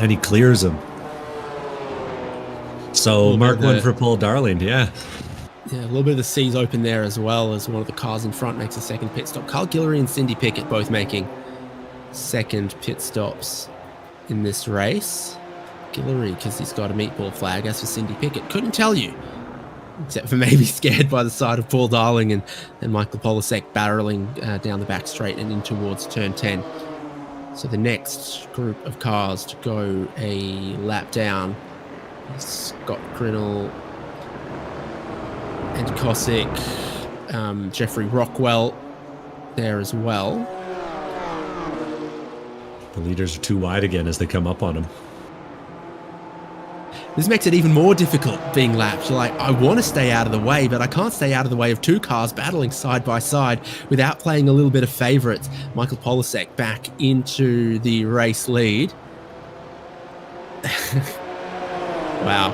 and he clears him. So mark 1 for Paul Darling, yeah. Yeah, a little bit of the seas open there as well, as one of the cars in front makes a second pit stop. Carl Guillory and Cindy Pickett both making second pit stops in this race. Guillory, because he's got a meatball flag. As for Cindy Pickett, couldn't tell you, except for maybe scared by the sight of Paul Darling and Michael Polasek barreling down the back straight and in towards turn 10. So the next group of cars to go a lap down is Scott Grinnell and Cosick, Jeffrey Rockwell there as well. The leaders are too wide again as they come up on him. This makes it even more difficult being lapped. You're like, I want to stay out of the way, but I can't stay out of the way of 2 cars battling side by side without playing a little bit of favourites. Michael Polasek back into the race lead. Wow.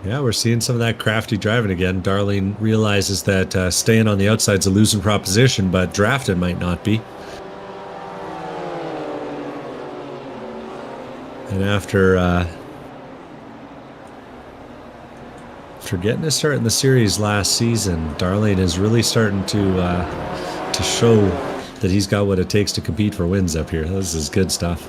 Yeah, we're seeing some of that crafty driving again. Darling realizes that staying on the outside's a losing proposition, but drafting might not be. And after getting a start in the series last season, Darling is really starting to show that he's got what it takes to compete for wins up here. This is good stuff.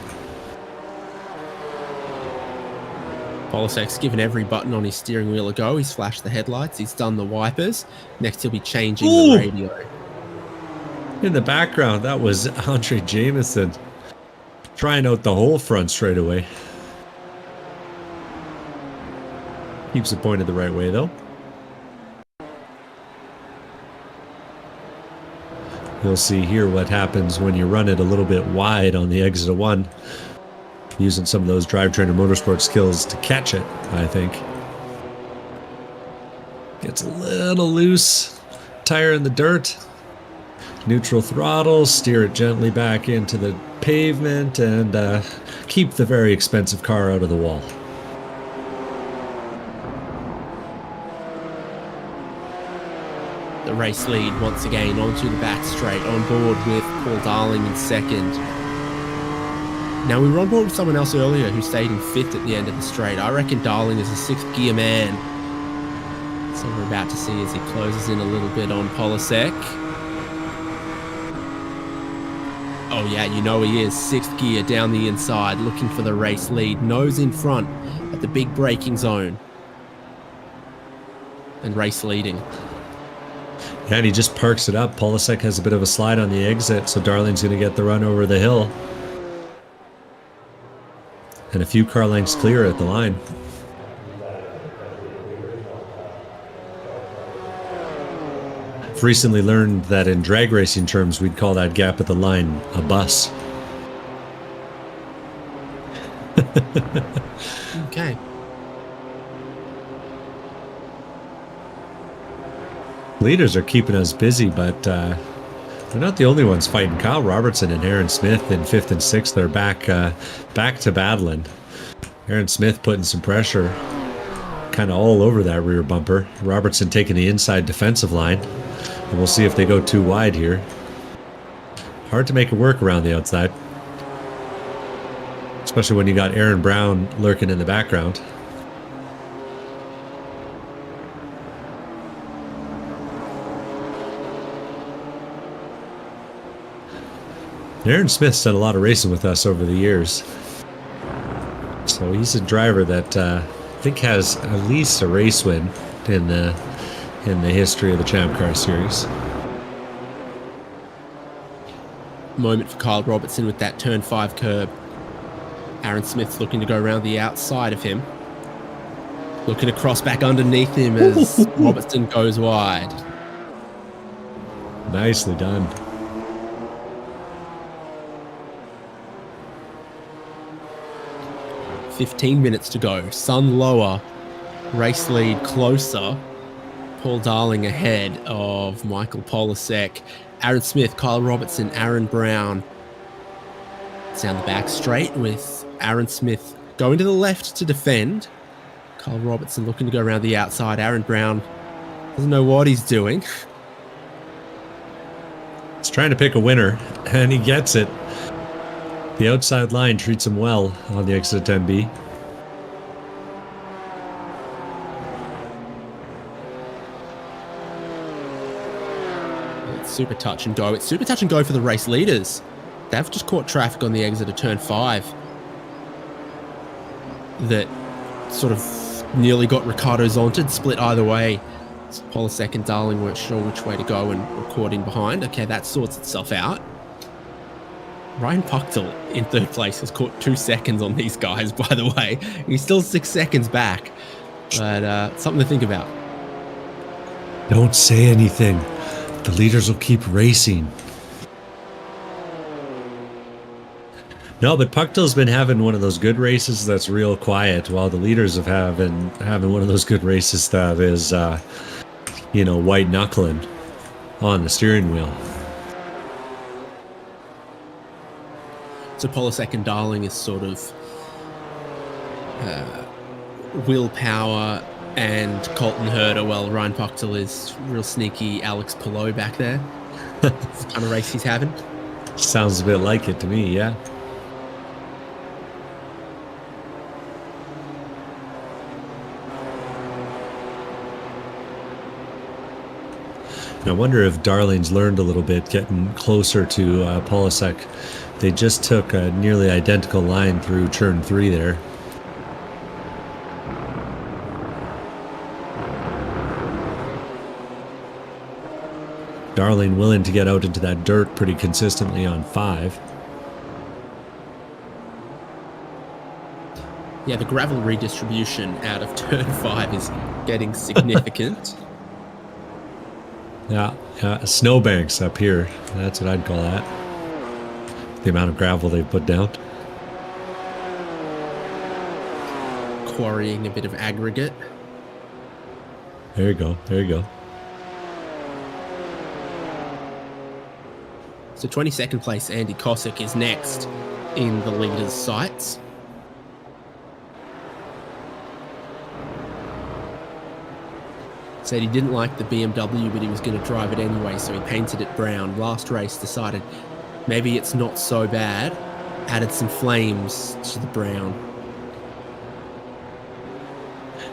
Polasek's given every button on his steering wheel a go. He's flashed the headlights. He's done the wipers. Next, he'll be changing the radio. In the background, that was Andre Jameson trying out the whole front straightaway. Keeps it pointed the right way, though. You'll see here what happens when you run it a little bit wide on the exit of 1. Using some of those drivetrainer motorsport skills to catch it, I think. Gets a little loose. Tire in the dirt. Neutral throttle, steer it gently back into the pavement, and keep the very expensive car out of the wall. The race lead once again onto the back straight, on board with Paul Darling in second. Now, we were on board with someone else earlier who stayed in 5th at the end of the straight. I reckon Darling is a 6th gear man. So we're about to see as he closes in a little bit on Polasek. Oh yeah, you know he is. 6th gear down the inside, looking for the race lead. Nose in front at the big braking zone. And race leading. Yeah, and he just parks it up. Polasek has a bit of a slide on the exit, so Darling's going to get the run over the hill. And a few car lengths clear at the line. I've recently learned that in drag racing terms, we'd call that gap at the line a bus. Okay. Leaders are keeping us busy, but they're not the only ones fighting. Kyle Robertson and Aaron Smith in 5th and 6th are back to battling. Aaron Smith putting some pressure kind of all over that rear bumper. Robertson taking the inside defensive line. And we'll see if they go too wide here. Hard to make it work around the outside. Especially when you got Aaron Brown lurking in the background. Aaron Smith's done a lot of racing with us over the years. So he's a driver that I think has at least a race win in the history of the ChampCar series. Moment for Kyle Robertson with that turn 5 curb. Aaron Smith's looking to go around the outside of him. Looking to cross back underneath him as Robertson goes wide. Nicely done. "15 minutes to go. Sun lower. Race lead closer. Paul Darling ahead of Michael Polasek. Aaron Smith, Kyle Robertson, Aaron Brown. It's down the back straight with Aaron Smith going to the left to defend. Kyle Robertson looking to go around the outside. Aaron Brown doesn't know what he's doing. He's trying to pick a winner, and he gets it. The outside line treats him well on the exit of 10B. It's super touch and go. It's super touch and go for the race leaders. They've just caught traffic on the exit of turn 5 that sort of nearly got Ricardo zonted, split either way. Polasek and Darling weren't sure which way to go and were caught in behind. Okay, that sorts itself out. Ryan Puchtel in 3rd place has caught 2 seconds on these guys, by the way. He's still 6 seconds back, but something to think about. Don't say anything. The leaders will keep racing. No, but Puchtel's been having one of those good races that's real quiet, while the leaders have having one of those good races that is, white knuckling on the steering wheel. So Polasek and Darling is sort of willpower and Colton Herder, while Ryan Puchtel is real sneaky Alex Palou back there. It's the kind of race he's having. Sounds a bit like it to me, yeah. And I wonder if Darling's learned a little bit getting closer to Polasek. They just took a nearly identical line through turn 3 there. Darling willing to get out into that dirt pretty consistently on 5. Yeah, the gravel redistribution out of turn 5 is getting significant. Yeah, snowbanks up here. That's what I'd call that. The amount of gravel they've put down. Quarrying a bit of aggregate. There you go. There you go. So 22nd place Andy Cossack is next in the leader's sights. Said he didn't like the BMW, but he was going to drive it anyway, so he painted it brown. Last race decided maybe it's not so bad. Added some flames to the brown.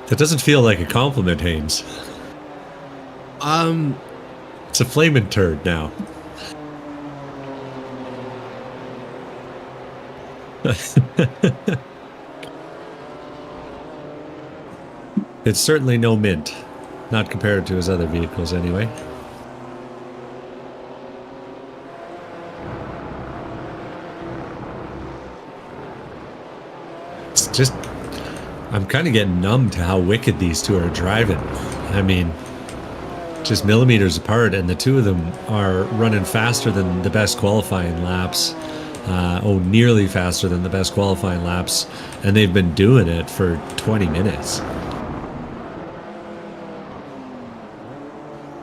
That doesn't feel like a compliment, Haynes. It's a flaming turd now. It's certainly no mint. Not compared to his other vehicles, anyway. It's just... I'm kind of getting numb to how wicked these two are driving. I mean, just millimeters apart, and the two of them are running faster than the best qualifying laps. Nearly faster than the best qualifying laps, and they've been doing it for 20 minutes.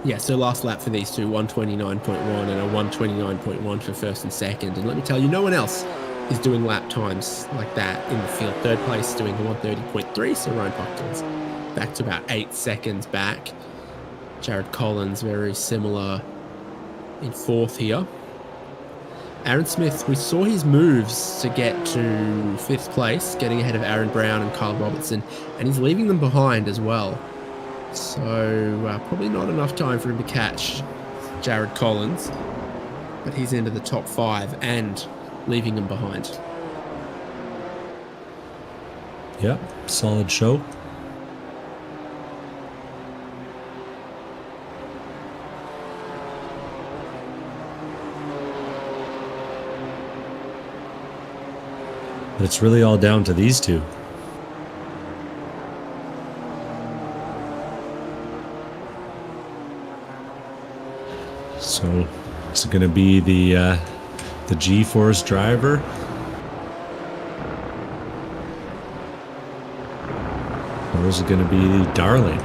Yeah, so last lap for these two, 129.1 and a 129.1 for first and second. And let me tell you, no one else is doing lap times like that in the field. Third place doing a 130.3, so Ryan Buckton's back to about 8 seconds back. Jared Collins, very similar in fourth here. Aaron Smith, we saw his moves to get to fifth place, getting ahead of Aaron Brown and Kyle Robertson, and he's leaving them behind as well. So probably not enough time for him to catch Jared Collins, but he's into the top 5 and leaving him behind. Yep, solid show. But it's really all down to these two. So is it going to be the G-Force driver? Or is it going to be Darling?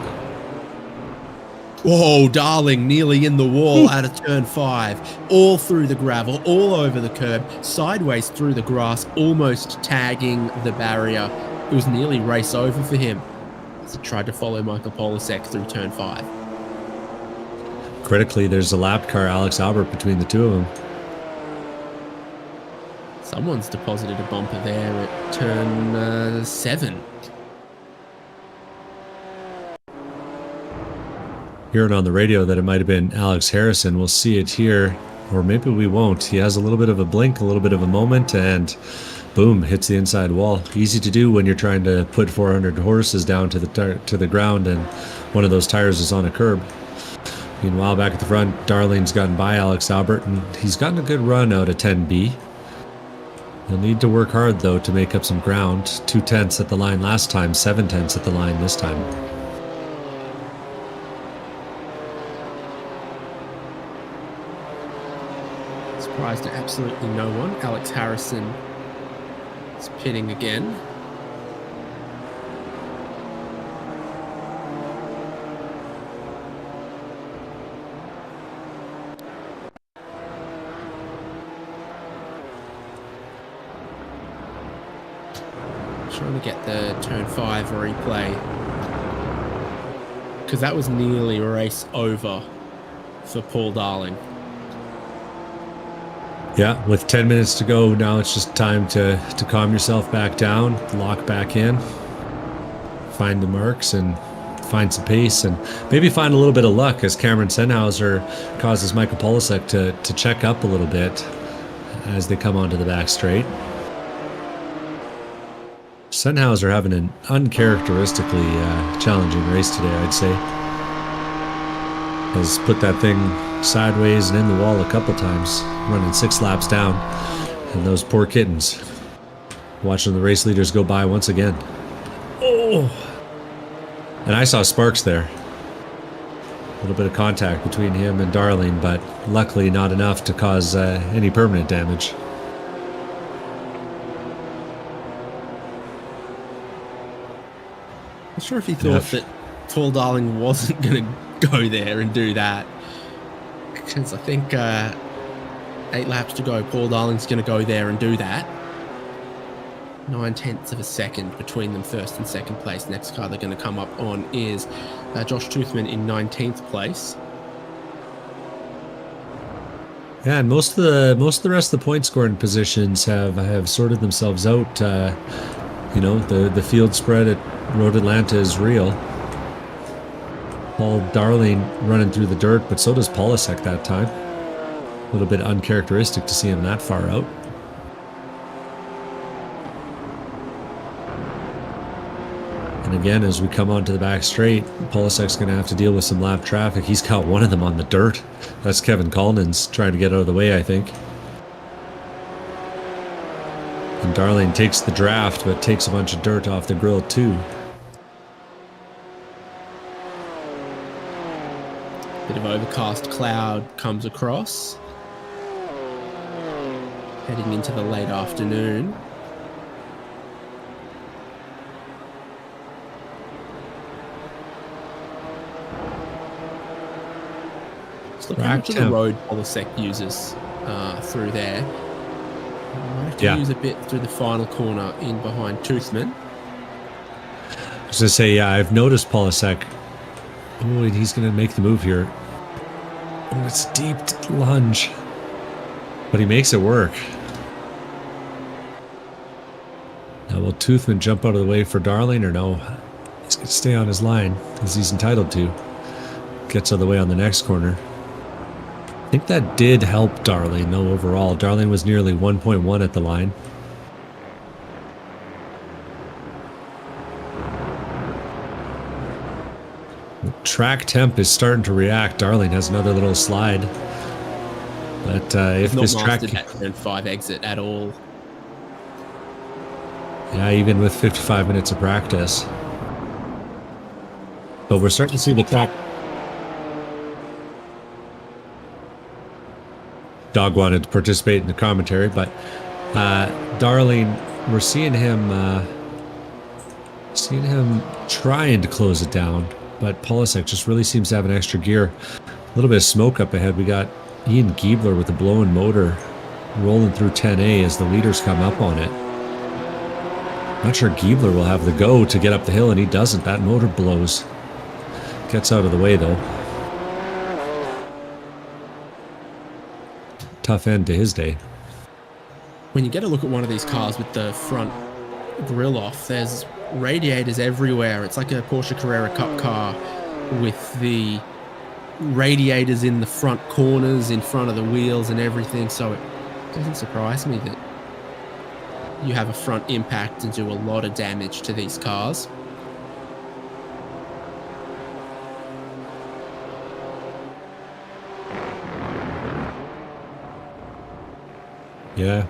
Whoa, Darling nearly in the wall out of turn 5, all through the gravel, all over the curb, sideways through the grass, almost tagging the barrier. It was nearly race over for him as he tried to follow Michael Polasek through turn 5. Critically, there's a lap car, Alex Albert, between the two of them. Someone's deposited a bumper there at turn 7. Hearing on the radio that it might have been Alex Harrison. We'll see it here, or maybe we won't. He has a little bit of a blink, a little bit of a moment, and boom, hits the inside wall. Easy to do when you're trying to put 400 horses down to the ground and one of those tires is on a curb. Meanwhile, back at the front, Darling's gotten by Alex Albert, and he's gotten a good run out of 10B. He'll need to work hard, though, to make up some ground. 2/10 at the line last time, 7/10 at the line this time. Surprised to absolutely no one. Alex Harrison is pitting again. Trying to get the turn 5 replay, because that was nearly a race over for Paul Darling. Yeah, with 10 minutes to go, now it's just time to calm yourself back down, lock back in, find the marks, and find some pace, and maybe find a little bit of luck as Cameron Sennhauser causes Michael Polasek to check up a little bit as they come onto the back straight. Sennhauser having an uncharacteristically challenging race today, I'd say. Has put that thing sideways and in the wall a couple times, running 6 laps down. And those poor kittens watching the race leaders go by once again. Oh! And I saw sparks there. A little bit of contact between him and Darling, but luckily not enough to cause any permanent damage. Not sure if he thought that Tall Darling wasn't going to go there and do that. Because I think 8 laps to go, Paul Darling's going to go there and do that. 9/10 of a second between them, first and second place. Next car they're going to come up on is Josh Toothman in 19th place. Yeah, and most of the rest of the point scoring positions have sorted themselves out. The field spread at Road Atlanta is real. Paul Darling running through the dirt, but so does Polasek that time. A little bit uncharacteristic to see him that far out. And again, as we come onto the back straight, Polasek's going to have to deal with some lap traffic. He's got one of them on the dirt. That's Kevin Collins trying to get out of the way, I think. And Darling takes the draft, but takes a bunch of dirt off the grill too. Bit of overcast cloud comes across. Heading into the late afternoon. Look how much of the road Polasek uses through there. Might have to use a bit through the final corner in behind Toothman. I was going to say, yeah, I've noticed Polasek. Oh, and he's going to make the move here. Oh, it's a deep lunge. But he makes it work. Now, will Toothman jump out of the way for Darling or no? He's going to stay on his line, as he's entitled to. Gets out of the way on the next corner. I think that did help Darling, though, overall. Darling was nearly 1.1 at the line. Track temp is starting to react. Darling has another little slide. But if this track... Not mastered that turn 5 exit at all. Yeah, even with 55 minutes of practice. But we're starting to see the track... Dog wanted to participate in the commentary, but Darling, we're seeing him trying to close it down, but Polasek just really seems to have an extra gear. A little bit of smoke up ahead. We got Ian Giebler with the blown motor rolling through 10A as the leaders come up on it. Not sure Giebler will have the go to get up the hill, and he doesn't. That motor blows. Gets out of the way, though. Tough end to his day. When you get a look at one of these cars with the front grille off, there's radiators everywhere. It's like a Porsche Carrera Cup car with the radiators in the front corners, in front of the wheels and everything. So it doesn't surprise me that you have a front impact and do a lot of damage to these cars. Yeah.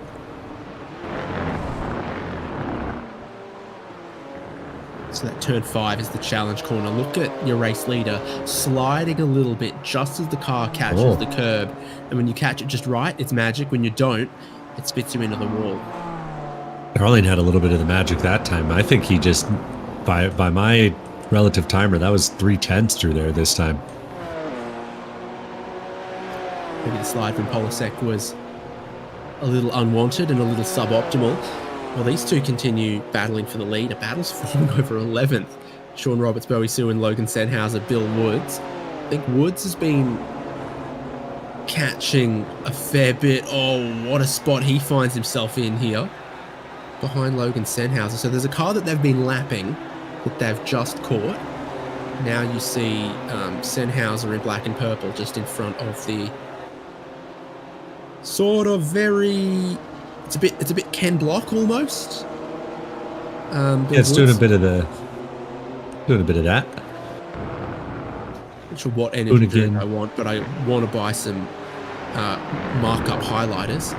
So that turn 5 is the challenge corner. Look at your race leader sliding a little bit just as the car catches the curb. And when you catch it just right, it's magic. When you don't, it spits you into the wall. Darling had a little bit of the magic that time. I think he just, by my relative timer, that was 3/10 through there this time. Maybe the slide from Polasek was a little unwanted and a little suboptimal. Well, these two continue battling for the lead. A battle's forming over 11th. Sean Roberts, Bowie Sue, and Logan Sennhauser, Bill Woods. I think Woods has been catching a fair bit. Oh, what a spot he finds himself in here behind Logan Sennhauser. So there's a car that they've been lapping that they've just caught. Now you see Sennhauser in black and purple just in front of the sort of very... It's a bit Ken Block almost. Yeah, it's doing a bit of that. Not sure what energy drink I want, but I want to buy some markup highlighters.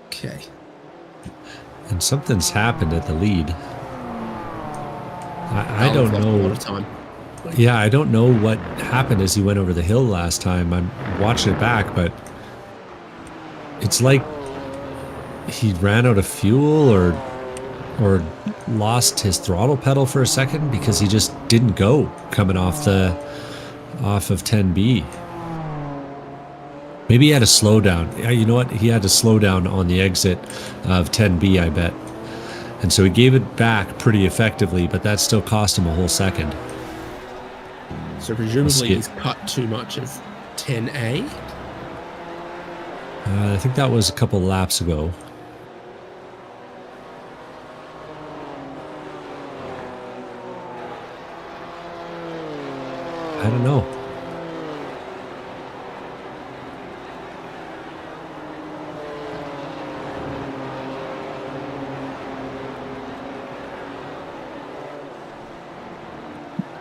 Okay. And something's happened at the lead. I Oh, don't we've lost a lot know. of time. Yeah, I don't know what happened as he went over the hill last time. I'm watching it back, but it's like he ran out of fuel or lost his throttle pedal for a second because he just didn't go coming off of 10B. Maybe he had to slow down. Yeah, you know what? He had to slow down on the exit of 10B, I bet. And so he gave it back pretty effectively, but that still cost him a whole second. So presumably he's cut too much of 10A. I think that was a couple laps ago. I don't know.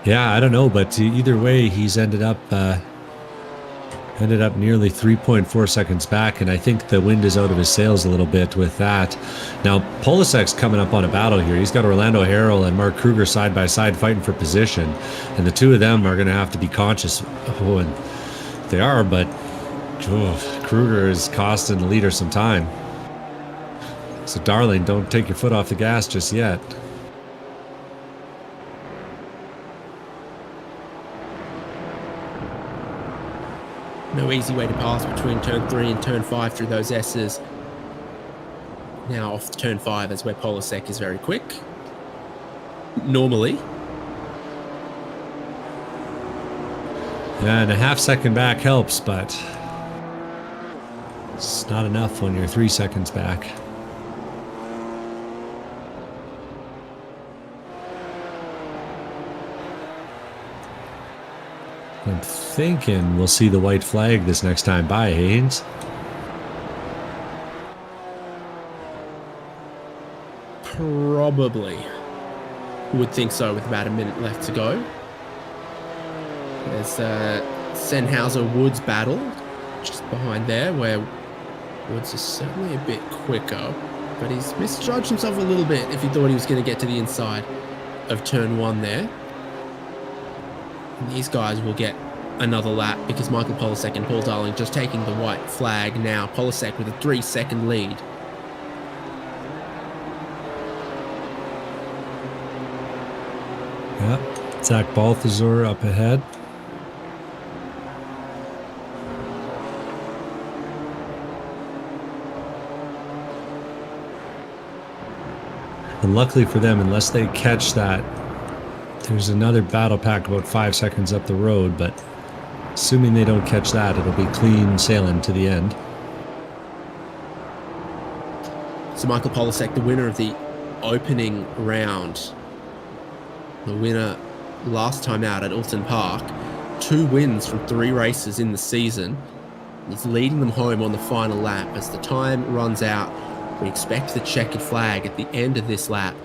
Yeah, I don't know, but either way, he's ended up nearly 3.4 seconds back, and I think the wind is out of his sails a little bit with that. Now, Polisek's coming up on a battle here. He's got Orlando Harrell and Mark Kruger side by side fighting for position, and the two of them are going to have to be conscious. Oh, and they are, but Kruger is costing the leader some time. So, darling, don't take your foot off the gas just yet. No easy way to pass between turn 3 and turn 5 through those S's. Now off turn 5 is where Polasek is very quick. Normally. Yeah, and a half second back helps, but it's not enough when you're 3 seconds back. I'm thinking we'll see the white flag this next time by, Haynes. Probably. Would think so with about a minute left to go. There's Sennhauser-Woods battle just behind there, where Woods is certainly a bit quicker, but he's misjudged himself a little bit if he thought he was going to get to the inside of turn 1 there. And these guys will get another lap because Michael Polasek and Paul Darling just taking the white flag now. Polasek with a 3-second lead. Yep, Zach Balthazar up ahead. And luckily for them, unless they catch that, there's another battle pack about 5 seconds up the road, but assuming they don't catch that, it'll be clean sailing to the end. So Michael Polasek, the winner of the opening round, the winner last time out at Alton Park, 2 wins from 3 races in the season. He's leading them home on the final lap. As the time runs out, we expect the checkered flag at the end of this lap.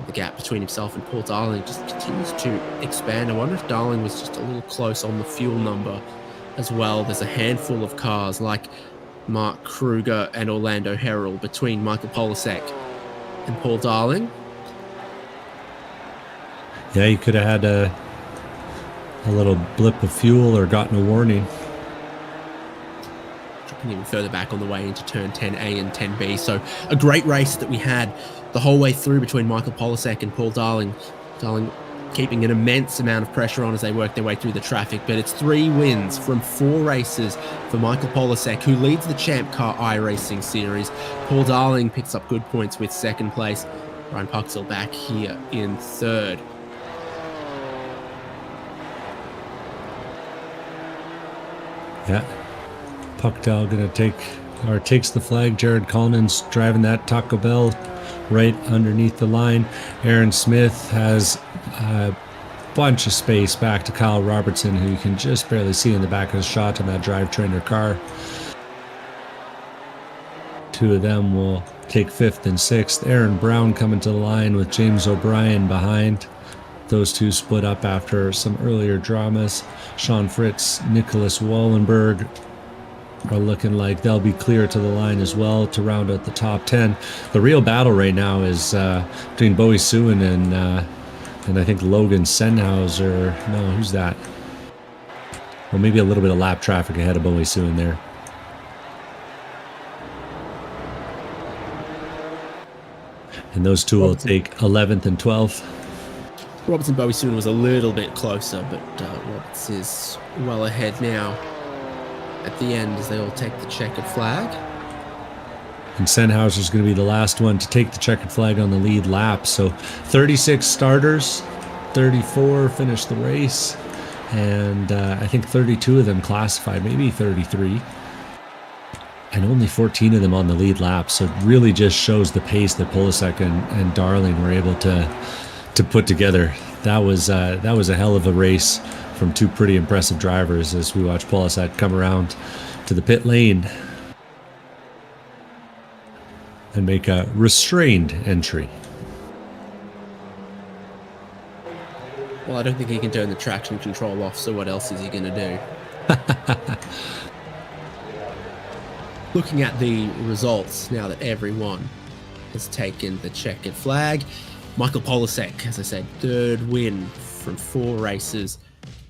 The gap between himself and Paul Darling just continues to expand. I wonder if Darling was just a little close on the fuel number as well. There's a handful of cars like Mark Kruger and Orlando Harrell between Michael Polasek and Paul Darling. Yeah, you could have had a little blip of fuel or gotten a warning. Dropping even further back on the way into turn 10A and 10B. So a great race that we had the whole way through between Michael Polasek and Paul Darling. Darling keeping an immense amount of pressure on as they work their way through the traffic. But it's 3 wins from 4 races for Michael Polasek, who leads the ChampCar iRacing series. Paul Darling picks up good points with 2nd place. Ryan Puxell back here in 3rd. Yeah, Puckdell gonna takes the flag. Jared Collins driving that Taco Bell right underneath the line. Aaron Smith has a bunch of space back to Kyle Robertson, who you can just barely see in the back of the shot in that drive trainer car. 2 of them will take 5th and 6th. Aaron Brown coming to the line with James O'Brien behind. Those 2 split up after some earlier dramas. Sean Fritz, Nicholas Wallenberg are looking like they'll be clear to the line as well to round out the top 10. The real battle right now is between Bowie Suin and I think Logan Senhauser. No, who's that? Well, maybe a little bit of lap traffic ahead of Bowie Suin there. And those two will take 11th and 12th. Roberts and Bowie Suin was a little bit closer, but Roberts is well ahead now at the end as they all take the checkered flag. And Senhauser's going to be the last one to take the checkered flag on the lead lap. So 36 starters, 34 finished the race, and I think 32 of them classified, maybe 33. And only 14 of them on the lead lap. So it really just shows the pace that Polasek and Darling were able to put together. That was a hell of a race from two pretty impressive drivers as we watch Polasek come around to the pit lane and make a restrained entry. Well, I don't think he can turn the traction control off, so what else is he going to do? Looking at the results now that everyone has taken the checkered flag, Michael Polasek, as I said, third win from 4 races.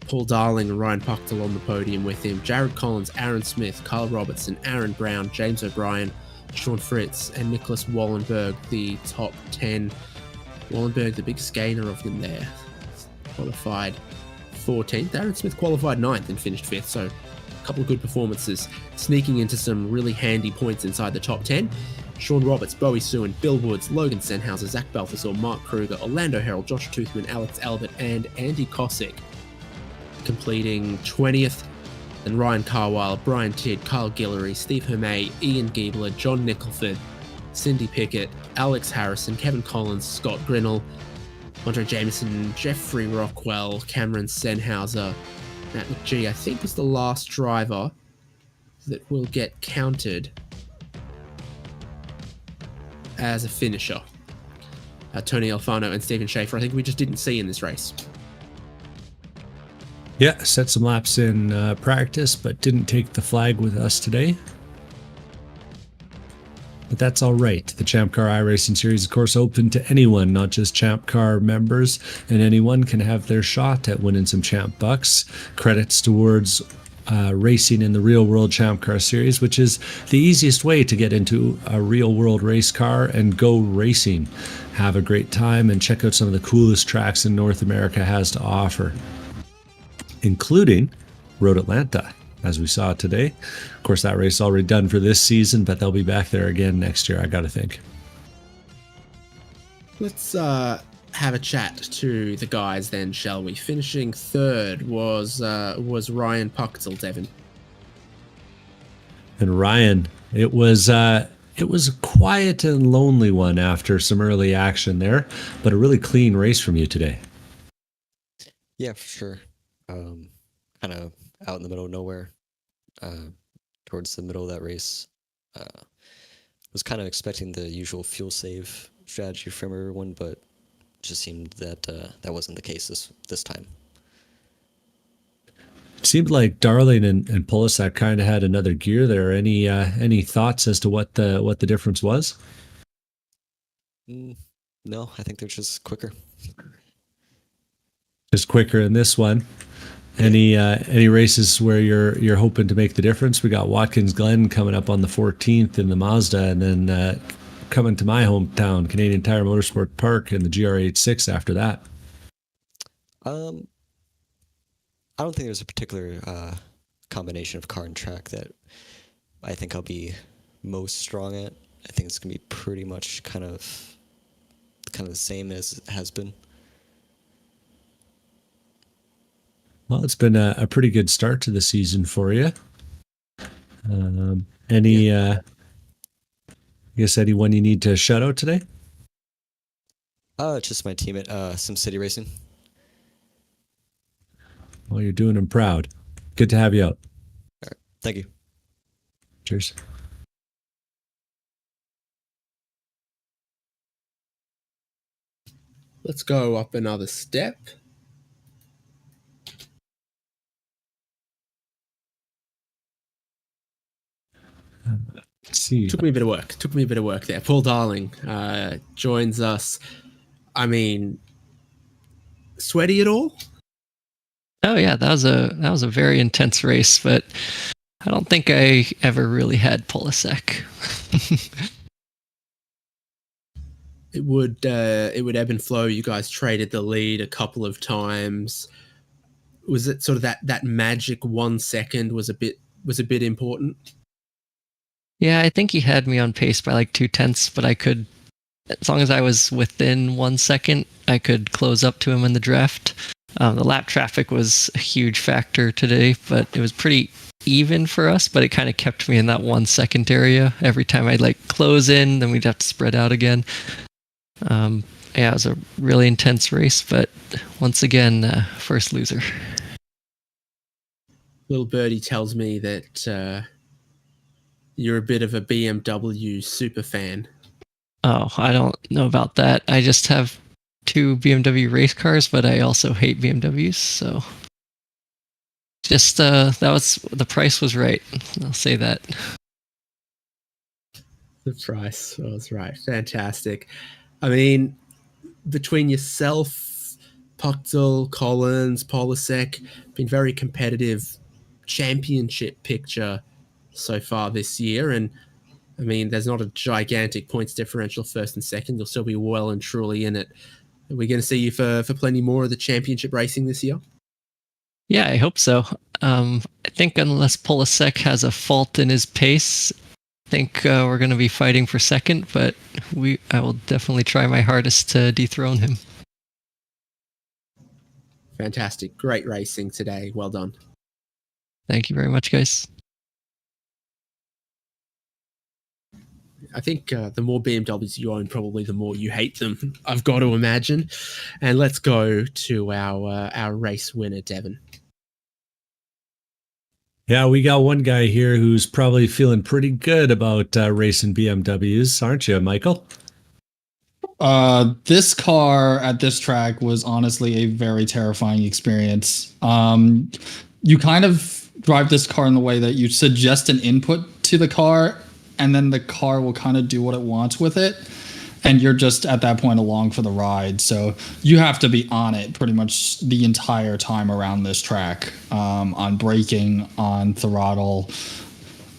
Paul Darling and Ryan Puchtel on the podium with him. Jared Collins, Aaron Smith, Kyle Robertson, Aaron Brown, James O'Brien, Sean Fritz, and Nicholas Wallenberg, the top 10. Wallenberg, the biggest gainer of them there, qualified 14th. Aaron Smith qualified 9th and finished 5th, so a couple of good performances, sneaking into some really handy points inside the top 10. Sean Roberts, Bowie Suin, Bill Woods, Logan Senhauser, Zach Balthasar, Mark Kruger, Orlando Herald, Josh Toothman, Alex Albert, and Andy Kosick completing 20th. And Ryan Carwile, Brian Tidd, Kyle Guillory, Steve Hermé, Ian Giebler, John Nicholford, Cindy Pickett, Alex Harrison, Kevin Collins, Scott Grinnell, Andre Jameson, Jeffrey Rockwell, Cameron Senhauser, Matt McGee, I think was the last driver that will get counted as a finisher. Tony Alfano and Stephen Schaefer, I think we just didn't see in this race. Yeah, set some laps in practice, but didn't take the flag with us today. But that's all right. The ChampCar iRacing Series, of course, open to anyone, not just ChampCar members, and anyone can have their shot at winning some Champ Bucks. Credits towards racing in the Real World ChampCar Series, which is the easiest way to get into a real world race car and go racing. Have a great time and check out some of the coolest tracks in North America has to offer, including Road Atlanta, as we saw today. Of course, that race is already done for this season, but they'll be back there again next year, I gotta think. Let's have a chat to the guys then, shall we? Finishing third was Ryan Puchtel, Devin. And Ryan, it was a quiet and lonely one after some early action there, but a really clean race from you today. Yeah, for sure. Kind of out in the middle of nowhere, towards the middle of that race. Was kind of expecting the usual fuel save strategy from everyone, but just seemed that that wasn't the case this time. It seemed like Darling and Polasek kind of had another gear there. Any thoughts as to what the difference was? No, I think they're just quicker. Just quicker in this one. Any races where you're hoping to make the difference? We got Watkins Glen coming up on the 14th in the Mazda, and then coming to my hometown, Canadian Tire Motorsport Park, in the GR86 after that. I don't think there's a particular combination of car and track that I think I'll be most strong at. I think it's gonna be pretty much kind of the same as it has been. Well, it's been a pretty good start to the season for you. I guess anyone you need to shout out today? It's just my team at SimCity Racing. Well, you're doing them proud. Good to have you out. All right. Thank you. Cheers. Let's go up another step. see. Took me a bit of work. There. Paul Darling joins us. I mean, sweaty at all? Oh yeah, that was a very intense race, but I don't think I ever really had Polisek. It would ebb and flow. You guys traded the lead a couple of times. Was it sort of that magic 1 second was a bit important? Yeah, I think he had me on pace by like 0.2, but I could, as long as I was within 1 second, I could close up to him in the draft. The lap traffic was a huge factor today, but it was pretty even for us, but it kind of kept me in that 1 second area. Every time I'd like close in, then we'd have to spread out again. Yeah, it was a really intense race, but once again, first loser. Little birdie tells me that you're a bit of a BMW super fan. Oh, I don't know about that. I just have 2 BMW race cars, but I also hate BMWs, so just the price was right. I'll say that. The price was right. Fantastic. I mean, between yourself, Puchtel, Collins, Polisek, been very competitive championship picture so far this year. And I mean, there's not a gigantic points differential first and second. You'll still be well and truly in it. Are we going to see you for plenty more of the championship racing this year? Yeah, I hope so. I think unless Polisek has a fault in his pace, I think we're going to be fighting for second, but I will definitely try my hardest to dethrone him. Fantastic. Great racing today. Well done. Thank you very much, guys. I think the more BMWs you own, probably the more you hate them, I've got to imagine. And let's go to our race winner, Devon. Yeah, we got one guy here who's probably feeling pretty good about racing BMWs, aren't you, Michael? This car at this track was honestly a very terrifying experience. You kind of drive this car in the way that you suggest an input to the car, and then the car will kind of do what it wants with it. And you're just at that point along for the ride. So you have to be on it pretty much the entire time around this track, on braking, on throttle,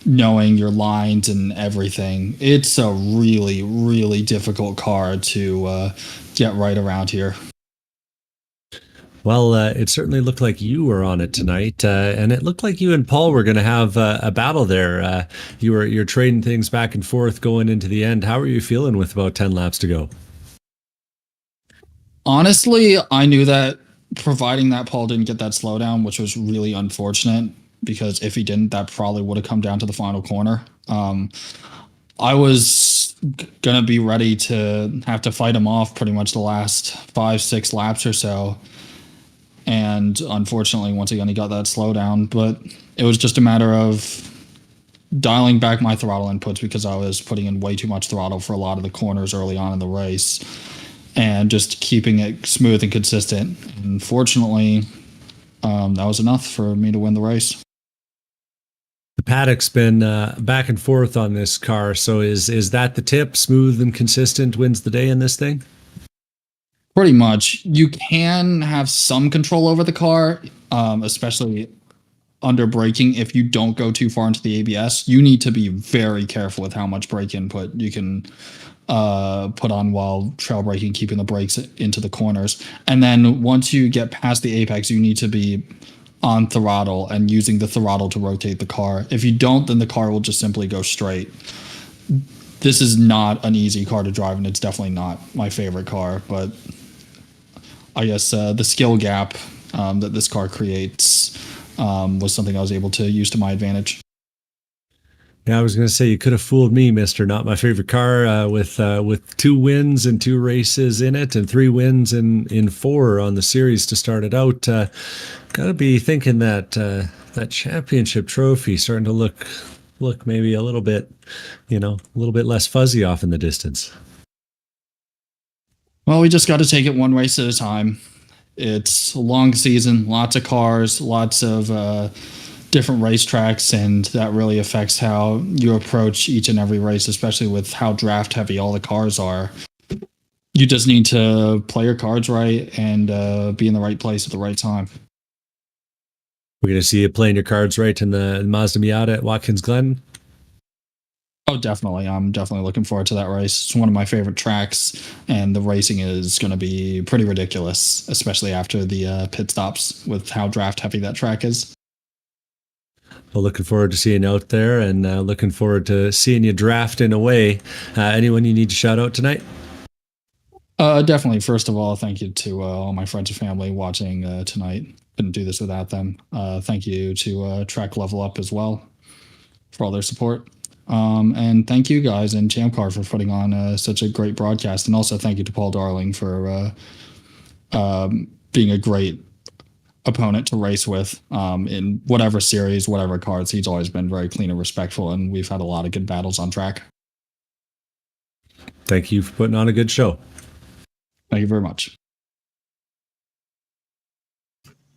knowing your lines and everything. It's a really, really difficult car to get right around here. Well, it certainly looked like you were on it tonight, and it looked like you and Paul were going to have a battle there. You're trading things back and forth going into the end. How are you feeling with about 10 laps to go? Honestly, I knew that providing that Paul didn't get that slowdown, which was really unfortunate, because if he didn't, that probably would have come down to the final corner. I was going to be ready to have to fight him off pretty much the last 5-6 laps or so. And unfortunately, once again, he got that slowdown. But it was just a matter of dialing back my throttle inputs, because I was putting in way too much throttle for a lot of the corners early on in the race, and just keeping it smooth and consistent. And fortunately, that was enough for me to win the race. The paddock's been back and forth on this car. So is that the tip? Smooth and consistent wins the day in this thing? Pretty much. You can have some control over the car, especially under braking. If you don't go too far into the ABS, you need to be very careful with how much brake input you can put on while trail braking, keeping the brakes into the corners. And then once you get past the apex, you need to be on throttle and using the throttle to rotate the car. If you don't, then the car will just simply go straight. This is not an easy car to drive, and it's definitely not my favorite car, but I guess the skill gap that this car creates was something I was able to use to my advantage. Yeah, I was going to say you could have fooled me, Mister Not My Favorite Car, with 2 wins and 2 races in it, and 3 wins in 4 on the series to start it out. Got to be thinking that that championship trophy starting to look maybe a little bit, a little bit less fuzzy off in the distance. Well, we just got to take it one race at a time. It's a long season, lots of cars, lots of different racetracks, and that really affects how you approach each and every race, especially with how draft heavy all the cars are. You just need to play your cards right and be in the right place at the right time. We're going to see you playing your cards right in the Mazda Miata at Watkins Glen. Oh, definitely. I'm definitely looking forward to that race. It's one of my favorite tracks, and the racing is going to be pretty ridiculous, especially after the pit stops with how draft heavy that track is. Well, looking forward to seeing you out there, and looking forward to seeing you drafting away. Anyone you need to shout out tonight? Definitely. First of all, thank you to all my friends and family watching tonight. Couldn't do this without them. Thank you to Track Level Up as well for all their support. And thank you guys and ChampCar for putting on such a great broadcast. And also thank you to Paul Darling for being a great opponent to race with in whatever series, whatever cards. He's always been very clean and respectful, and we've had a lot of good battles on track. Thank you for putting on a good show. Thank you very much.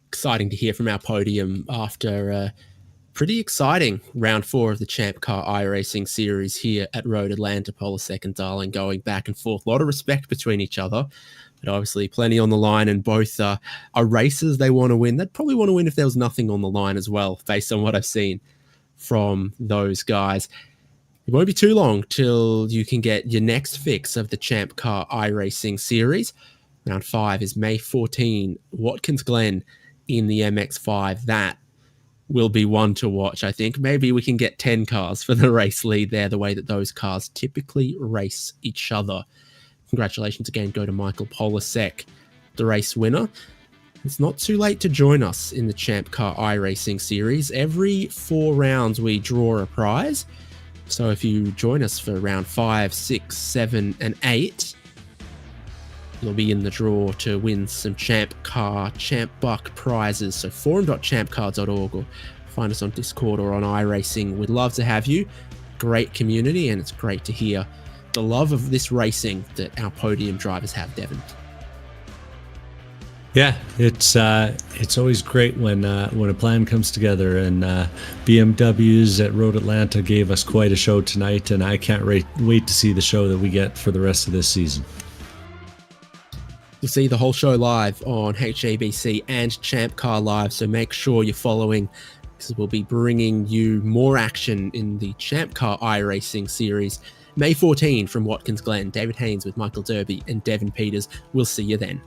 Exciting to hear from our podium after pretty exciting round 4 of the ChampCar iRacing series here at Road Atlanta. Polisek and Darling going back and forth. A lot of respect between each other, but obviously plenty on the line, and both are racers they want to win. They'd probably want to win if there was nothing on the line as well, based on what I've seen from those guys. It won't be too long till you can get your next fix of the ChampCar iRacing series. Round 5 is May 14, Watkins Glen in the MX-5. That will be one to watch, I think. Maybe we can get 10 cars for the race lead there, the way that those cars typically race each other. Congratulations again go to Michael Polisek, the race winner. It's not too late to join us in the ChampCar iRacing series. Every 4 rounds we draw a prize. So if you join us for round 5, 6, 7, and 8, you'll be in the draw to win some ChampCar, Champ Buck prizes. So forum.champcar.org, or find us on Discord or on iRacing. We'd love to have you. Great community, and it's great to hear the love of this racing that our podium drivers have, Devin. Yeah, it's always great when a plan comes together, and BMWs at Road Atlanta gave us quite a show tonight, and I can't wait to see the show that we get for the rest of this season. You'll see the whole show live on HABC and ChampCar Live, so make sure you're following, because we'll be bringing you more action in the ChampCar iRacing series. May 14 from Watkins Glen. David Haynes with Michael Derby and Devin Peters. We'll see you then.